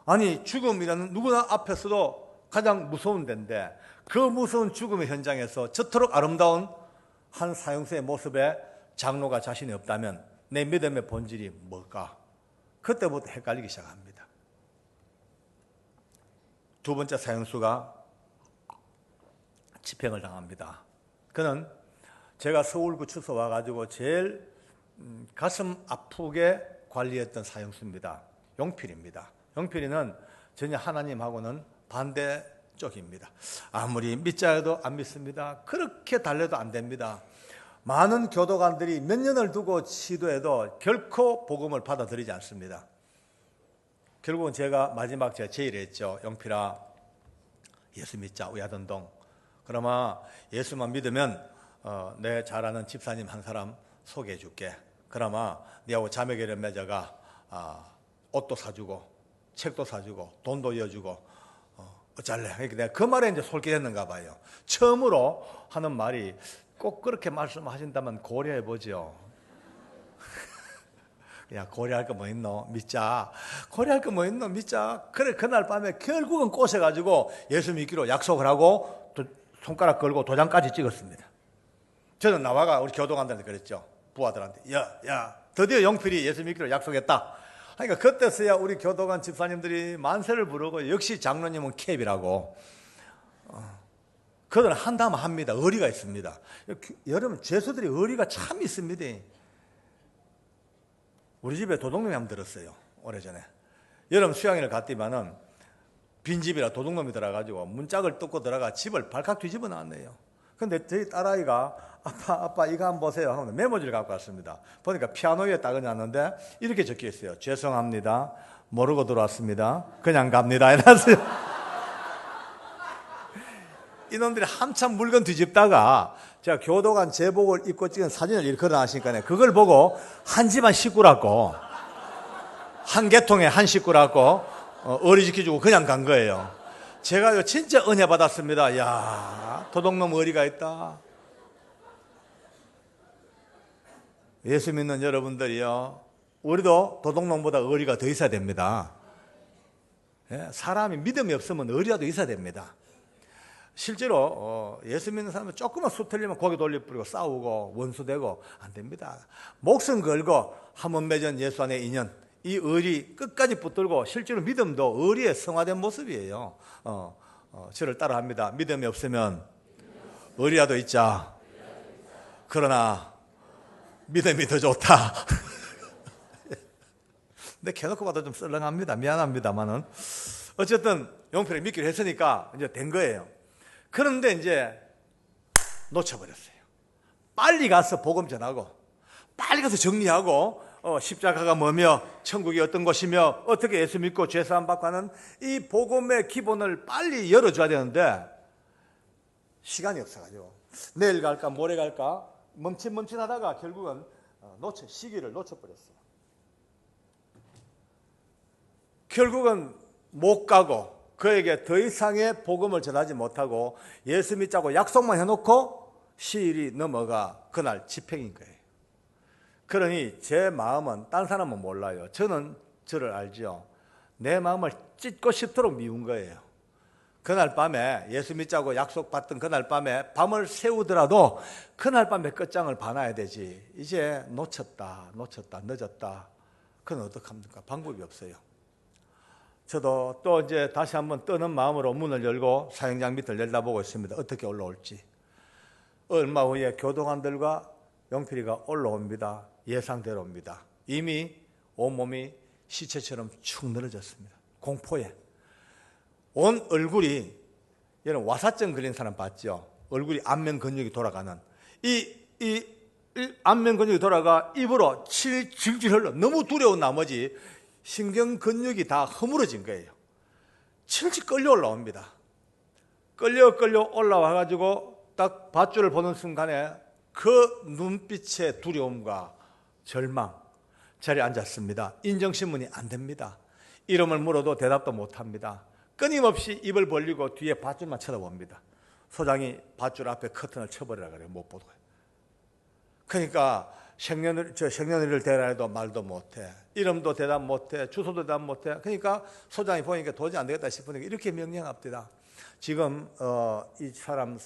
아니 죽음이라는 누구나 앞에서도 가장 무서운 데인데 그 무서운 죽음의 현장에서 저토록 아름다운 한 사형수의 모습에 장로가 자신이 없다면 내 믿음의 본질이 뭘까? 그때부터 헷갈리기 시작합니다. 두 번째 사형수가 집행을 당합니다. 그는 제가 서울구치소 와가지고 제일 가슴 아프게 관리했던 사형수입니다. 용필입니다. 용필이는 전혀 하나님하고는 반대쪽입니다. 아무리 믿자 해도 안 믿습니다. 그렇게 달래도 안 됩니다. 많은 교도관들이 몇 년을 두고 시도해도 결코 복음을 받아들이지 않습니다. 결국은 제가 마지막 제가 제의를 했죠. 영필아, 예수 믿자, 우야던동. 그러면 예수만 믿으면 내 잘 아는 집사님 한 사람 소개해 줄게. 그러면 네하고 자매결을 맺어가 옷도 사주고 책도 사주고 돈도 이어주고 어쩔래. 그러니까 내가 그 말에 이제 솔깃했는가 봐요. 처음으로 하는 말이 꼭 그렇게 말씀하신다면 고려해 보죠. 야, 고려할 거 뭐 있노? 믿자. 고려할 거 뭐 있노? 믿자. 그래, 그날 밤에 결국은 꼬셔가지고 예수 믿기로 약속을 하고 손가락 걸고 도장까지 찍었습니다. 저는 나와가 우리 교도관들한테 그랬죠. 부하들한테. 야, 드디어 영필이 예수 믿기로 약속했다. 그러니까 그때서야 우리 교도관 집사님들이 만세를 부르고 역시 장로님은 캡이라고. 그들은 한다면 합니다. 의리가 있습니다. 여러분, 죄수들이 의리가 참 있습니다. 우리 집에 도둑놈이 한번 들었어요. 오래전에. 여름 수양회를 갔더니만은 빈집이라 도둑놈이 들어가지고 문짝을 뚫고 들어가 집을 발칵 뒤집어 놨네요. 근데 저희 딸아이가 아빠 이거 한번 보세요 하면 메모지를 갖고 왔습니다. 보니까 피아노 위에 딱 얹었는데 이렇게 적혀 있어요. 죄송합니다. 모르고 들어왔습니다. 그냥 갑니다. 해놨어요. 이놈들이 한참 물건 뒤집다가 제가 교도관 제복을 입고 찍은 사진을 이렇게 걸어놨으니까 그걸 보고 한 집안 식구라고 한 계통에 한 식구라고 의리 지켜주고 그냥 간 거예요. 제가 진짜 은혜 받았습니다. 야, 도둑놈 의리가 있다. 예수 믿는 여러분들이요, 우리도 도둑놈보다 의리가 더 있어야 됩니다. 사람이 믿음이 없으면 의리라도 있어야 됩니다. 실제로 예수 믿는 사람은 조금만 수 틀리면 고개 돌려버리고 싸우고 원수되고 안 됩니다. 목숨 걸고 한번 맺은 예수 안의 인연, 이 의리 끝까지 붙들고 실제로 믿음도 의리의 성화된 모습이에요. 저를 따라합니다. 믿음이 없으면 의리라도 있자. 그러나 믿음이 더 좋다. 근데 캐놓고 봐도 좀 썰렁합니다. 미안합니다만은 어쨌든 영필을 믿기로 했으니까 이제 된 거예요. 그런데 이제 놓쳐버렸어요. 빨리 가서 복음 전하고 빨리 가서 정리하고 십자가가 뭐며 천국이 어떤 곳이며 어떻게 예수 믿고 죄사함 받고 하는 이 복음의 기본을 빨리 열어줘야 되는데 시간이 없어가지고 내일 갈까 모레 갈까 멈칫멈칫하다가 결국은 시기를 놓쳐버렸어요. 결국은 못 가고 그에게 더 이상의 복음을 전하지 못하고 예수 믿자고 약속만 해놓고 시일이 넘어가 그날 집행인 거예요. 그러니 제 마음은 딴 사람은 몰라요. 저는 저를 알죠. 내 마음을 찢고 싶도록 미운 거예요. 그날 밤에 예수 믿자고 약속받던 그날 밤에 밤을 새우더라도 그날 밤에 끝장을 봐놔야 되지. 이제 놓쳤다 늦었다. 그건 어떡합니까? 방법이 없어요. 저도 또 이제 다시 한번 뜨는 마음으로 문을 열고 사형장 밑을 내다보고 있습니다. 어떻게 올라올지. 얼마 후에 교도관들과 영필이가 올라옵니다. 예상대로 옵니다. 이미 온몸이 시체처럼 축 늘어졌습니다. 공포에. 온 얼굴이, 여러분 와사증 걸린 사람 봤죠? 얼굴이 안면 근육이 돌아가는. 이 안면 근육이 돌아가 입으로 질질 흘러. 너무 두려운 나머지 신경 근육이 다 허물어진 거예요. 질질 끌려 올라옵니다. 끌려 올라와가지고 딱 밧줄을 보는 순간에 그 눈빛의 두려움과 절망, 자리에 앉았습니다. 인정신문이 안 됩니다. 이름을 물어도 대답도 못합니다. 끊임없이 입을 벌리고 뒤에 밧줄만 쳐다봅니다. 소장이 밧줄 앞에 커튼을 쳐버리라 그래요. 못 보고. 그러니까 생년월일을 대라해도 말도 못해. 이름도 대답 못해. 주소도 대답 못해. 그러니까 소장이 보니까 도저히 안 되겠다 싶으니까 이렇게 명령합니다. 지금 이 사람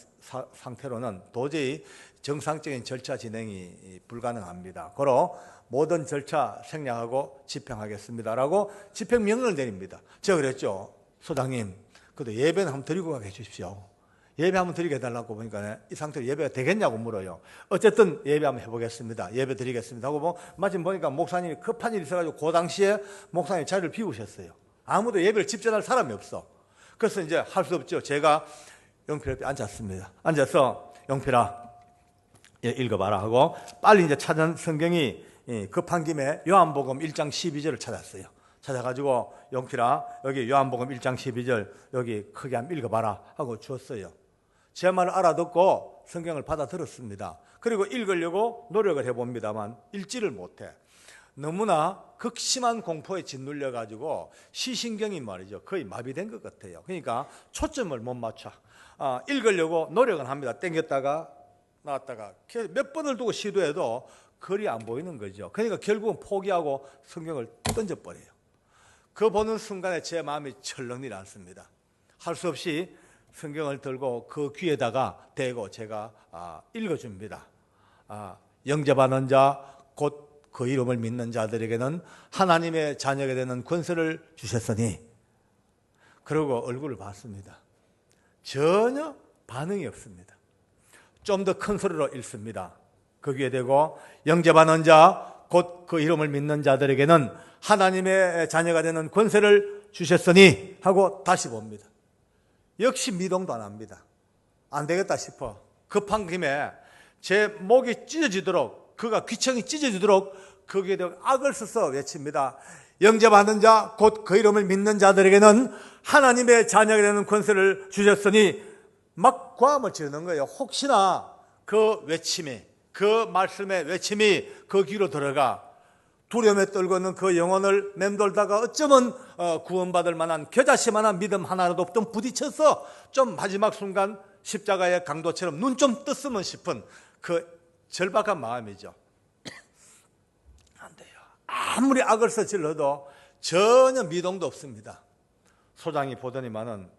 상태로는 도저히 정상적인 절차 진행이 불가능합니다. 그러 모든 절차 생략하고 집행하겠습니다라고 집행명령을 내립니다. 제가 그랬죠. 소장님, 그래도 예배는 한번 드리고 가게 해주십시오. 예배 한번 드리게 해달라고 보니까 이 상태로 예배가 되겠냐고 물어요. 어쨌든 예배 한번 해보겠습니다. 예배 드리겠습니다 하고 마침 보니까 목사님이 급한 일이 있어가지고 그 당시에 목사님이 자리를 비우셨어요. 아무도 예배를 집전할 사람이 없어. 그래서 이제 할 수 없죠. 제가 영필 옆에 앉았습니다. 앉아서 영필아 읽어봐라 하고 빨리 이제 찾은 성경이 급한 김에 요한복음 1장 12절을 찾았어요. 찾아가지고 용필아 여기 요한복음 1장 12절 여기 크게 한번 읽어봐라 하고 주었어요. 제 말을 알아듣고 성경을 받아들었습니다. 그리고 읽으려고 노력을 해봅니다만 읽지를 못해. 너무나 극심한 공포에 짓눌려가지고 시신경이 말이죠 거의 마비된 것 같아요. 그러니까 초점을 못 맞춰. 읽으려고 노력은 합니다. 땡겼다가 나왔다가 몇 번을 두고 시도해도 글이 안 보이는 거죠. 그러니까 결국은 포기하고 성경을 던져버려요. 그 보는 순간에 제 마음이 철렁 내려앉습니다. 할 수 없이 성경을 들고 그 귀에다가 대고 제가 읽어줍니다. 영접하는 자 곧 그 이름을 믿는 자들에게는 하나님의 자녀가 되는 권세를 주셨으니. 그리고 얼굴을 봤습니다. 전혀 반응이 없습니다. 좀 더 큰 소리로 읽습니다. 거기에 대고 영접하는 자 곧 그 이름을 믿는 자들에게는 하나님의 자녀가 되는 권세를 주셨으니 하고 다시 봅니다. 역시 미동도 안 합니다. 안 되겠다 싶어 급한 김에 제 목이 찢어지도록 그가 귀청이 찢어지도록 거기에 대고 악을 써서 외칩니다. 영접하는 자 곧 그 이름을 믿는 자들에게는 하나님의 자녀가 되는 권세를 주셨으니 막 고함을 지르는 거예요. 혹시나 그 외침이 그 말씀의 외침이 그 귀로 들어가 두려움에 떨고 있는 그 영혼을 맴돌다가 어쩌면 구원받을 만한 겨자씨만한 믿음 하나라도 없던 부딪혀서 좀 마지막 순간 십자가의 강도처럼 눈 좀 떴으면 싶은 그 절박한 마음이죠. 안 돼요. 아무리 악을 써질러도 전혀 미동도 없습니다. 소장이 보더니만은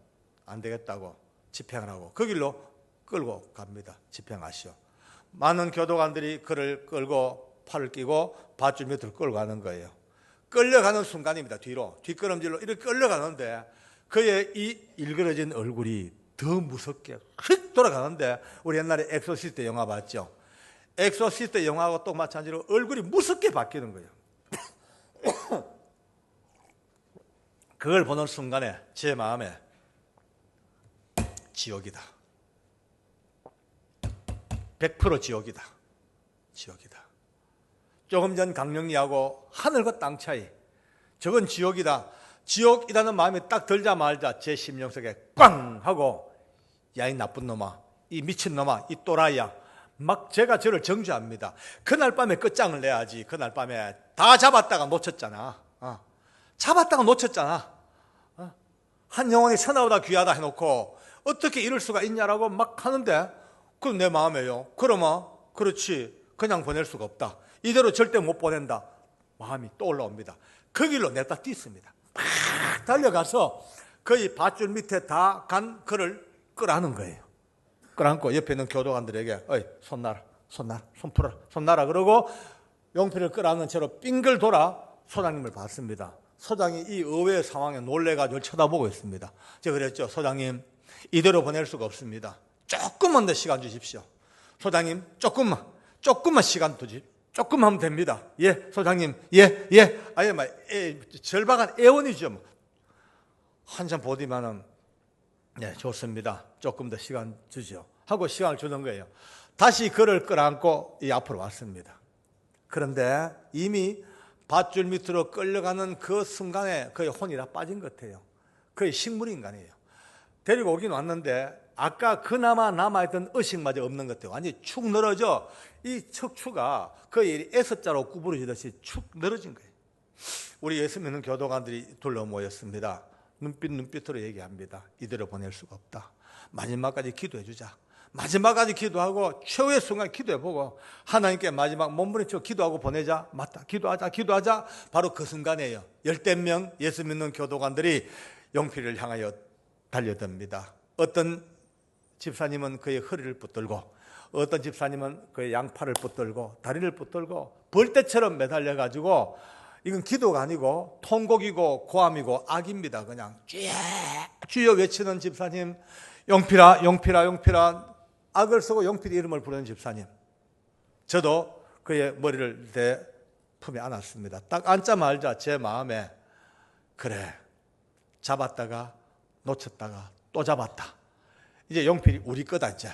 안 되겠다고 집행을 하고 그 길로 끌고 갑니다. 집행하시오. 많은 교도관들이 그를 끌고 팔을 끼고 밧줄 밑으로 끌고 가는 거예요. 끌려가는 순간입니다. 뒤로 뒷걸음질로 이렇게 끌려가는데 그의 이 일그러진 얼굴이 더 무섭게 휙 돌아가는데 우리 옛날에 엑소시스트 영화 봤죠? 엑소시스트 영화하고 또 마찬가지로 얼굴이 무섭게 바뀌는 거예요. 그걸 보는 순간에 제 마음에 지옥이다. 100% 지옥이다. 지옥이다. 조금 전 강령리하고 하늘과 땅 차이. 저건 지옥이다. 지옥이라는 마음이 딱 들자마자 제 심령 속에 꽝 하고 야 이 나쁜 놈아, 이 미친 놈아, 이 또라이야. 막 제가 저를 정죄합니다. 그날 밤에 끝장을 내야지. 그날 밤에 다 잡았다가 놓쳤잖아. 잡았다가 놓쳤잖아. 한 영혼이 천하보다 귀하다 해놓고 어떻게 이럴 수가 있냐라고 막 하는데 그럼 내 마음에요. 그러면 그렇지 그냥 보낼 수가 없다. 이대로 절대 못 보낸다. 마음이 또 올라옵니다. 그 길로 냈다 뛰습니다. 막 달려가서 거의 밧줄 밑에 다 간 그를 끌어안은 거예요. 끌어안고 옆에 있는 교도관들에게 어이 손 놔라, 손 놔라, 손 풀어라, 손 놔라 그러고 용필을 끌어안는 채로 빙글 돌아 소장님을 봤습니다. 소장이 이 의외의 상황에 놀래가지고 쳐다보고 있습니다. 제가 그랬죠. 소장님 이대로 보낼 수가 없습니다. 조금만 더 시간 주십시오. 소장님 조금만 시간 더 주십시오. 조금만 하면 됩니다. 예, 소장님, 예. 아예 막 절박한 애원이죠. 한참 보더니만은 네, 좋습니다. 조금 더 시간 주죠. 하고 시간을 주는 거예요. 다시 그를 끌어안고 이 앞으로 왔습니다. 그런데 이미 밧줄 밑으로 끌려가는 그 순간에 그의 혼이 다 빠진 것 같아요. 그의 식물인간이에요. 데리고 오긴 왔는데 아까 그나마 남아있던 의식마저 없는 것 같아요. 완전히 축 늘어져 이 척추가 거의 S자로 구부러지듯이 축 늘어진 거예요. 우리 예수 믿는 교도관들이 둘러 모였습니다. 눈빛으로 얘기합니다. 이대로 보낼 수가 없다. 마지막까지 기도해 주자. 마지막까지 기도하고 최후의 순간 기도해보고 하나님께 마지막 몸부림치고 기도하고 보내자. 맞다. 기도하자. 바로 그 순간이에요. 10명 예수 믿는 교도관들이 용필을 향하여 달려듭니다. 어떤 집사님은 그의 허리를 붙들고 어떤 집사님은 그의 양팔을 붙들고 다리를 붙들고 벌떼처럼 매달려가지고 이건 기도가 아니고 통곡이고 고함이고 악입니다. 그냥 주여 외치는 집사님, 용필아 악을 쓰고 용필 이름을 부르는 집사님. 저도 그의 머리를 내 품에 안았습니다. 딱 앉자마자 제 마음에 그래 잡았다가 놓쳤다가 또 잡았다. 이제 용필이 우리 거다. 이제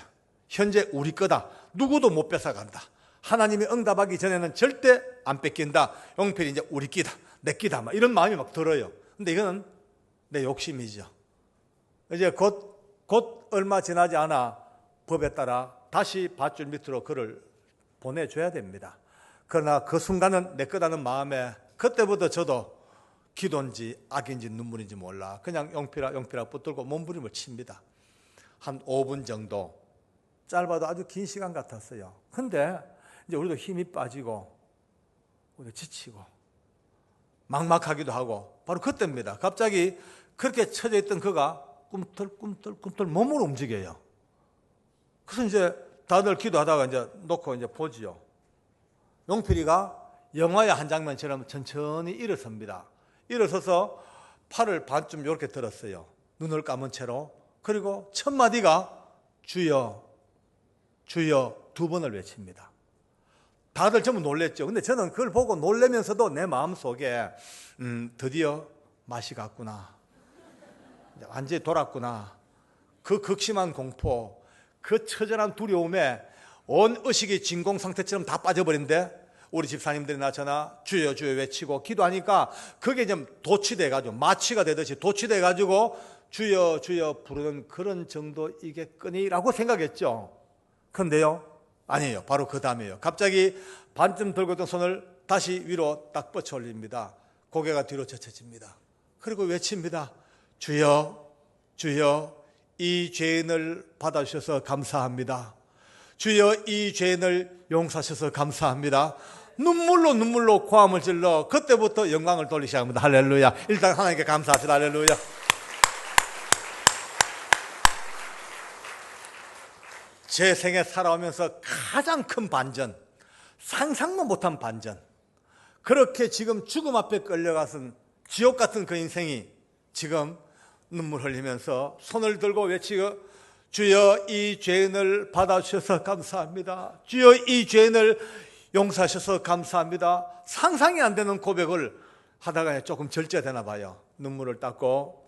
현재 우리 거다. 누구도 못 뺏어간다. 하나님이 응답하기 전에는 절대 안 뺏긴다. 용필이 이제 우리 끼다. 내 끼다 막 이런 마음이 막 들어요. 근데 이거는 내 욕심이죠. 이제 곧 얼마 지나지 않아 법에 따라 다시 밧줄 밑으로 그를 보내줘야 됩니다. 그러나 그 순간은 내 거라는 마음에 그때부터 저도 기도인지 악인지 눈물인지 몰라 그냥 용필아 붙들고 몸부림을 칩니다. 한 5분 정도, 짧아도 아주 긴 시간 같았어요. 근데 이제 우리도 힘이 빠지고 우리도 지치고 막막하기도 하고 바로 그때입니다. 갑자기 그렇게 처져 있던 그가 꿈틀꿈틀 몸으로 움직여요. 그래서 이제 다들 기도하다가 이제 놓고 이제 보지요. 용필이가 영화의 한 장면처럼 천천히 일어섭니다. 일어서서 팔을 반쯤 이렇게 들었어요. 눈을 감은 채로. 그리고 첫 마디가 주여, 주여 2번을 외칩니다. 다들 전부 놀랬죠. 근데 저는 그걸 보고 놀라면서도 내 마음속에 드디어 맛이 갔구나. 완전히 돌았구나. 그 극심한 공포, 그 처절한 두려움에 온 의식이 진공 상태처럼 다 빠져버린데 우리 집사님들이 나저나 주여 주여 외치고 기도하니까 그게 좀 도취돼가지고 마취가 되듯이 도취돼가지고 주여 주여 부르는 그런 정도이겠거니라고 생각했죠. 그런데요, 아니에요. 바로 그 다음이에요. 갑자기 반쯤 들고 있던 손을 다시 위로 딱 뻗쳐 올립니다. 고개가 뒤로 젖혀집니다. 그리고 외칩니다. 주여 주여 이 죄인을 받아주셔서 감사합니다. 주여 이 죄인을 용서하셔서 감사합니다. 눈물로 고함을 질러 그때부터 영광을 돌리기 시작합니다. 할렐루야. 일단 하나님께 감사합시다. 할렐루야. 제 생에 살아오면서 가장 큰 반전, 상상도 못한 반전. 그렇게 지금 죽음 앞에 끌려가선 지옥 같은 그 인생이 지금 눈물 흘리면서 손을 들고 외치고 주여 이 죄인을 받아주셔서 감사합니다. 주여 이 죄인을 용서하셔서 감사합니다. 상상이 안 되는 고백을 하다가 조금 절제되나 봐요. 눈물을 닦고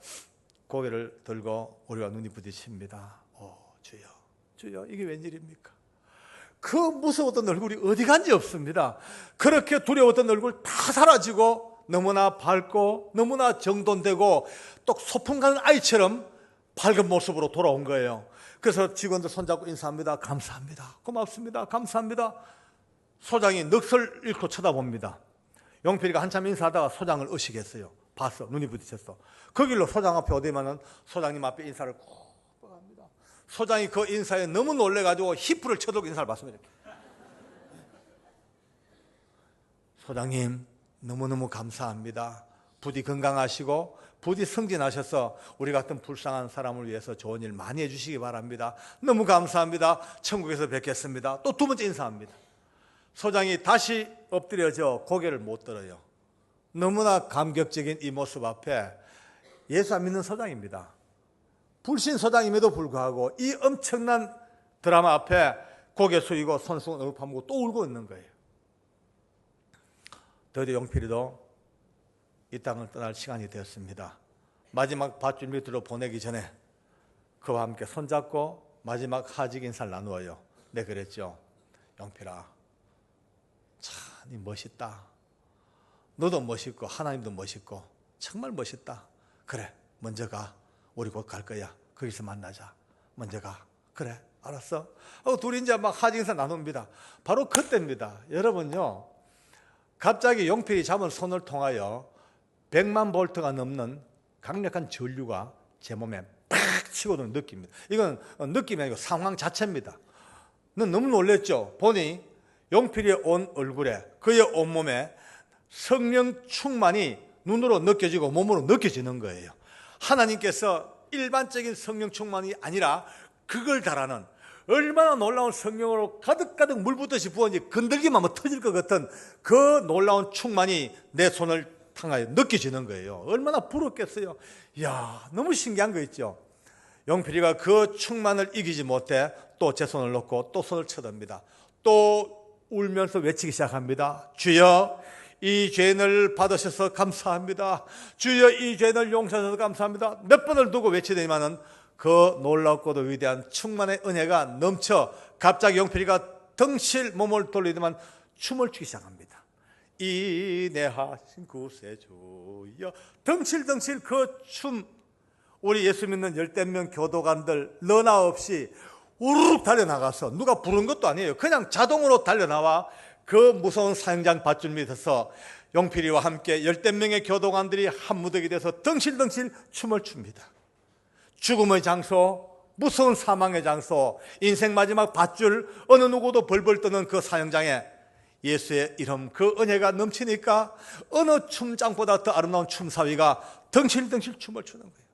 고개를 들고 우리와 눈이 부딪힙니다. 오 주여 주여 이게 웬일입니까? 그 무서웠던 얼굴이 어디 간지 없습니다. 그렇게 두려웠던 얼굴 다 사라지고 너무나 밝고 너무나 정돈되고 또 소풍 가는 아이처럼 밝은 모습으로 돌아온 거예요. 그래서 직원들 손잡고 인사합니다. 감사합니다. 고맙습니다. 감사합니다. 소장이 넋을 잃고 쳐다봅니다. 용필이가 한참 인사하다가 소장을 의식했어요. 봤어. 눈이 부딪혔어. 그 길로 소장 앞에 오더만은 소장님 앞에 인사를 꼭 합니다. 소장이 그 인사에 너무 놀래가지고 히프를 쳐들고 인사를 받습니다. 소장님 너무너무 감사합니다. 부디 건강하시고 부디 승진하셔서 우리 같은 불쌍한 사람을 위해서 좋은 일 많이 해주시기 바랍니다. 너무 감사합니다. 천국에서 뵙겠습니다. 또 2번째 인사합니다. 소장이 다시 엎드려져 고개를 못 들어요. 너무나 감격적인 이 모습 앞에 예수 안 믿는 소장입니다. 불신 소장임에도 불구하고 이 엄청난 드라마 앞에 고개 숙이고 손 숙이고 얼굴 파묻고 또 울고 있는 거예요. 드디어 용필이도 이 땅을 떠날 시간이 되었습니다. 마지막 밧줄 밑으로 보내기 전에 그와 함께 손잡고 마지막 하직 인사를 나누어요. 네 그랬죠. 용필아 참 멋있다. 너도 멋있고 하나님도 멋있고 정말 멋있다. 그래 먼저 가. 우리 곧 갈 거야. 거기서 만나자. 먼저 가. 그래 알았어. 둘이 이제 막 하직 인사 나눕니다. 바로 그때입니다. 여러분요 갑자기 용필이 잡은 손을 통하여 100만 볼트가 넘는 강력한 전류가 제 몸에 팍 치고드는 느낌입니다. 이건 느낌이 아니고 상황 자체입니다. 너무 놀랬죠. 보니 용필이의 온 얼굴에 그의 온몸에 성령 충만이 눈으로 느껴지고 몸으로 느껴지는 거예요. 하나님께서 일반적인 성령 충만이 아니라 그걸 달하는 얼마나 놀라운 성령으로 가득가득 물 붓듯이 부어지 건들기만 하면 터질 것 같은 그 놀라운 충만이 내 손을 향하여 느껴지는 거예요. 얼마나 부럽겠어요. 이야 너무 신기한 거 있죠. 용필이가 그 충만을 이기지 못해 또 제 손을 놓고 또 손을 쳐듭니다. 또 울면서 외치기 시작합니다. 주여 이 죄인을 받으셔서 감사합니다. 주여 이 죄인을 용서하셔서 감사합니다. 몇 번을 두고 외치더니만은 그 놀랍고도 위대한 충만의 은혜가 넘쳐 갑자기 용필이가 덩실 몸을 돌리더만 춤을 추기 시작합니다. 인내하신 구세주여. 덩실덩실 그 춤, 우리 예수 믿는 10명 교도관들 너나 없이 우르륵 달려나가서, 누가 부른 것도 아니에요. 그냥 자동으로 달려나와 그 무서운 사형장 밧줄 밑에서 용필이와 함께 10명의 교도관들이 한 무더기 돼서 덩실덩실 춤을 춥니다. 죽음의 장소, 무서운 사망의 장소, 인생 마지막 밧줄, 어느 누구도 벌벌 떠는 그 사형장에 예수의 이름, 그 은혜가 넘치니까 어느 춤장보다 더 아름다운 춤사위가 덩실덩실 춤을 추는 거예요.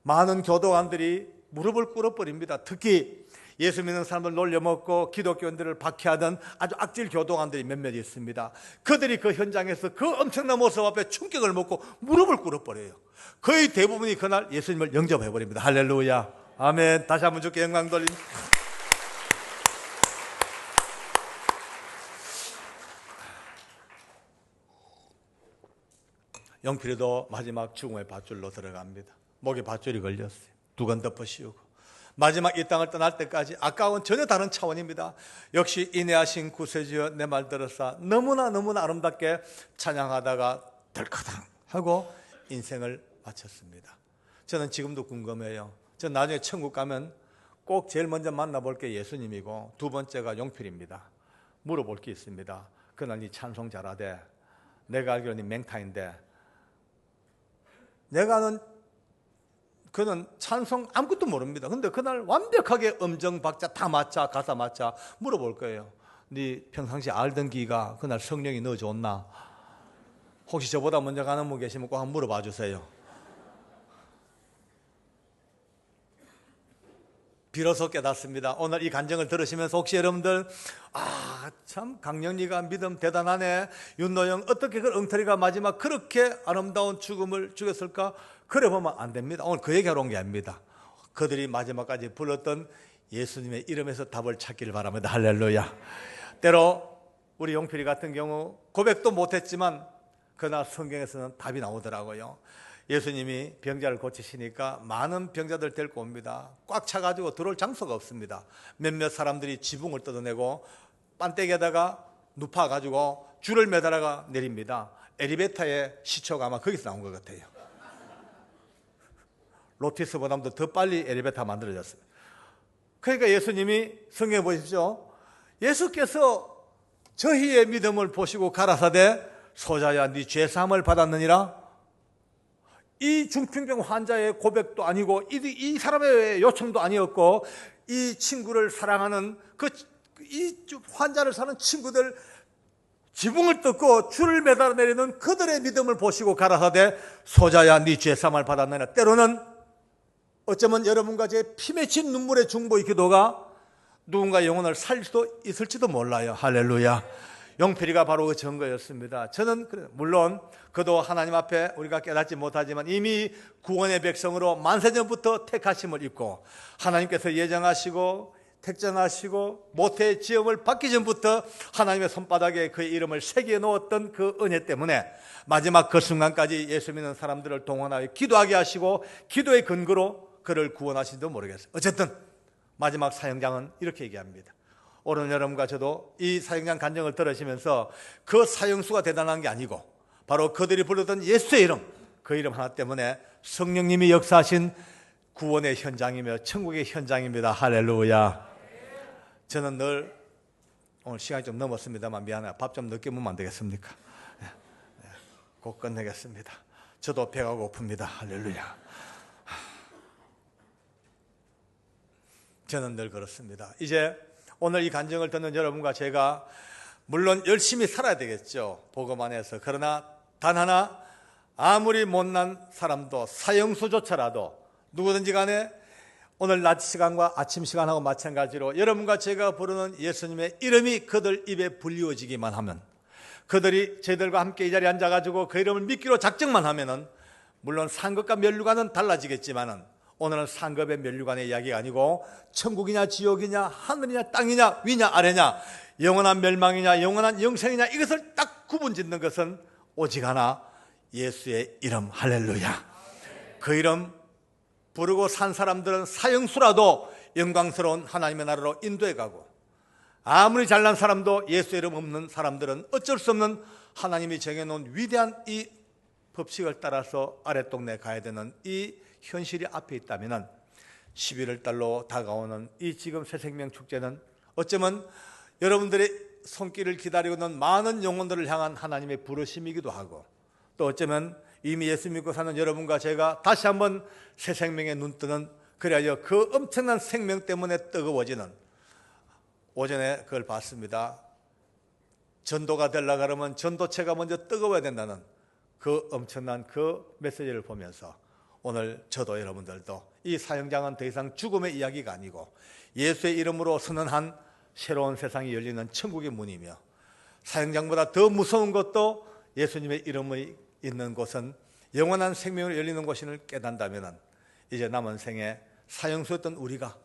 많은 교도관들이 무릎을 꿇어버립니다. 특히 예수 믿는 사람들 놀려먹고 기독교인들을 박해하던 아주 악질 교도관들이 몇몇 있습니다. 그들이 그 현장에서 그 엄청난 모습 앞에 충격을 먹고 무릎을 꿇어버려요. 거의 대부분이 그날 예수님을 영접해버립니다. 할렐루야, 아멘. 다시 한번 주께 영광 돌립니다. 영필이도 마지막 죽음의 밧줄로 들어갑니다. 목에 밧줄이 걸렸어요. 두건 덮어 씌우고 마지막 이 땅을 떠날 때까지 아까운 전혀 다른 차원입니다. 역시 인내하신 구세주여 내 말 들었사. 너무나 아름답게 찬양하다가 덜커당 하고 인생을 마쳤습니다. 저는 지금도 궁금해요. 저 나중에 천국 가면 꼭 제일 먼저 만나볼 게 예수님이고 두 번째가 용필입니다. 물어볼 게 있습니다. 그날 네 찬송 잘하대. 내가 알기로는 맹타인데, 내가 아는 그는 찬송 아무것도 모릅니다. 근데 그날 완벽하게 음정 박자 다 맞자, 가사 맞자 물어볼 거예요. 네 평상시 알던 기가 그날 성령이 넣어줬나? 혹시 저보다 먼저 가는 분 계시면 꼭 한번 물어봐 주세요. 비로소 깨닫습니다. 오늘 이 간증을 들으시면서 혹시 여러분들 참 강령리가 믿음 대단하네, 윤노영 어떻게 그 엉터리가 마지막 그렇게 아름다운 죽음을 죽였을까? 그래 보면 안 됩니다. 오늘 그 얘기하러 온 게 아닙니다. 그들이 마지막까지 불렀던 예수님의 이름에서 답을 찾기를 바랍니다. 할렐루야. 때로 우리 용필이 같은 경우 고백도 못했지만 그날 성경에서는 답이 나오더라고요. 예수님이 병자를 고치시니까 많은 병자들 데리고 옵니다. 꽉 차가지고 들어올 장소가 없습니다. 몇몇 사람들이 지붕을 뜯어내고 반대기에다가 눕혀가지고 줄을 매달아가 내립니다. 엘리베이터의 시초가 아마 거기서 나온 것 같아요. 로티스보다도 더 빨리 엘리베이터 만들어졌어요. 그러니까 예수님이 성경에 보십시오. 예수께서 저희의 믿음을 보시고 가라사대 소자야 네 죄사함을 받았느니라. 이 중풍병 환자의 고백도 아니고 이 사람의 요청도 아니었고, 이 친구를 사랑하는 이 환자를 사는 친구들 지붕을 뜯고 줄을 매달아 내리는 그들의 믿음을 보시고 가라사대 소자야 네 죄사함을 받았느니라. 때로는 어쩌면 여러분과 제 피 맺힌 눈물의 중보의 기도가 누군가 영혼을 살릴 수도 있을지도 몰라요. 할렐루야. 용필이가 바로 그 증거였습니다. 저는 물론 그도 하나님 앞에 우리가 깨닫지 못하지만 이미 구원의 백성으로 만세전부터 택하심을 입고 하나님께서 예정하시고 택정하시고 모태의 지음을 받기 전부터 하나님의 손바닥에 그의 이름을 새겨 놓았던 그 은혜 때문에 마지막 그 순간까지 예수 믿는 사람들을 동원하여 기도하게 하시고 기도의 근거로 그를 구원하신지도 모르겠어요. 어쨌든 마지막 사형장은 이렇게 얘기합니다. 오늘 여러분과 저도 이 사형장 간증을 들으시면서 그 사형수가 대단한 게 아니고 바로 그들이 부르던 예수의 이름, 그 이름 하나 때문에 성령님이 역사하신 구원의 현장이며 천국의 현장입니다. 할렐루야. 저는 늘 오늘 시간이 좀 넘었습니다만 미안해요. 밥 좀 늦게 먹으면 안 되겠습니까? 곧 끝내겠습니다. 저도 배가 고픕니다. 할렐루야. 저는 늘 그렇습니다. 이제 오늘 이 간증을 듣는 여러분과 제가 물론 열심히 살아야 되겠죠. 복음 안에서. 그러나 단 하나 아무리 못난 사람도 사형수조차라도 누구든지 간에 오늘 낮 시간과 아침 시간하고 마찬가지로 여러분과 제가 부르는 예수님의 이름이 그들 입에 불리워지기만 하면, 그들이 저희들과 함께 이 자리에 앉아가지고 그 이름을 믿기로 작정만 하면은 물론 상급과 면류관은 달라지겠지만은 오늘은 상급의 면류관의 이야기가 아니고 천국이냐 지옥이냐 하늘이냐 땅이냐 위냐 아래냐 영원한 멸망이냐 영원한 영생이냐 이것을 딱 구분짓는 것은 오직 하나 예수의 이름. 할렐루야. 그 이름 부르고 산 사람들은 사형수라도 영광스러운 하나님의 나라로 인도해 가고, 아무리 잘난 사람도 예수 이름 없는 사람들은 어쩔 수 없는 하나님이 정해놓은 위대한 이 법칙을 따라서 아랫동네 가야 되는 이 현실이 앞에 있다면 11월 달로 다가오는 이 지금 새생명 축제는 어쩌면 여러분들의 손길을 기다리고 있는 많은 영혼들을 향한 하나님의 부르심이기도 하고, 또 어쩌면 이미 예수 믿고 사는 여러분과 제가 다시 한번 새 생명에 눈뜨는, 그래야 그 엄청난 생명 때문에 뜨거워지는, 오전에 그걸 봤습니다. 전도가 되려고 하면 전도체가 먼저 뜨거워야 된다는 그 엄청난 그 메시지를 보면서 오늘 저도 여러분들도 이 사형장은 더 이상 죽음의 이야기가 아니고 예수의 이름으로 선언한 새로운 세상이 열리는 천국의 문이며, 사형장보다 더 무서운 것도 예수님의 이름이 있는 곳은 영원한 생명으로 열리는 곳임을 깨닫는다면 이제 남은 생에 사형수였던 우리가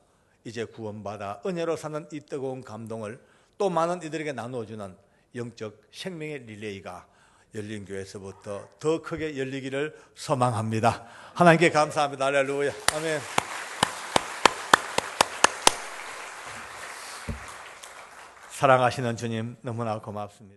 이제 구원받아 은혜로 사는 이 뜨거운 감동을 또 많은 이들에게 나누어주는 영적 생명의 릴레이가 열린교회에서부터 더 크게 열리기를 소망합니다. 하나님께 감사합니다. 할렐루야. 아멘. 사랑하시는 주님, 너무나 고맙습니다.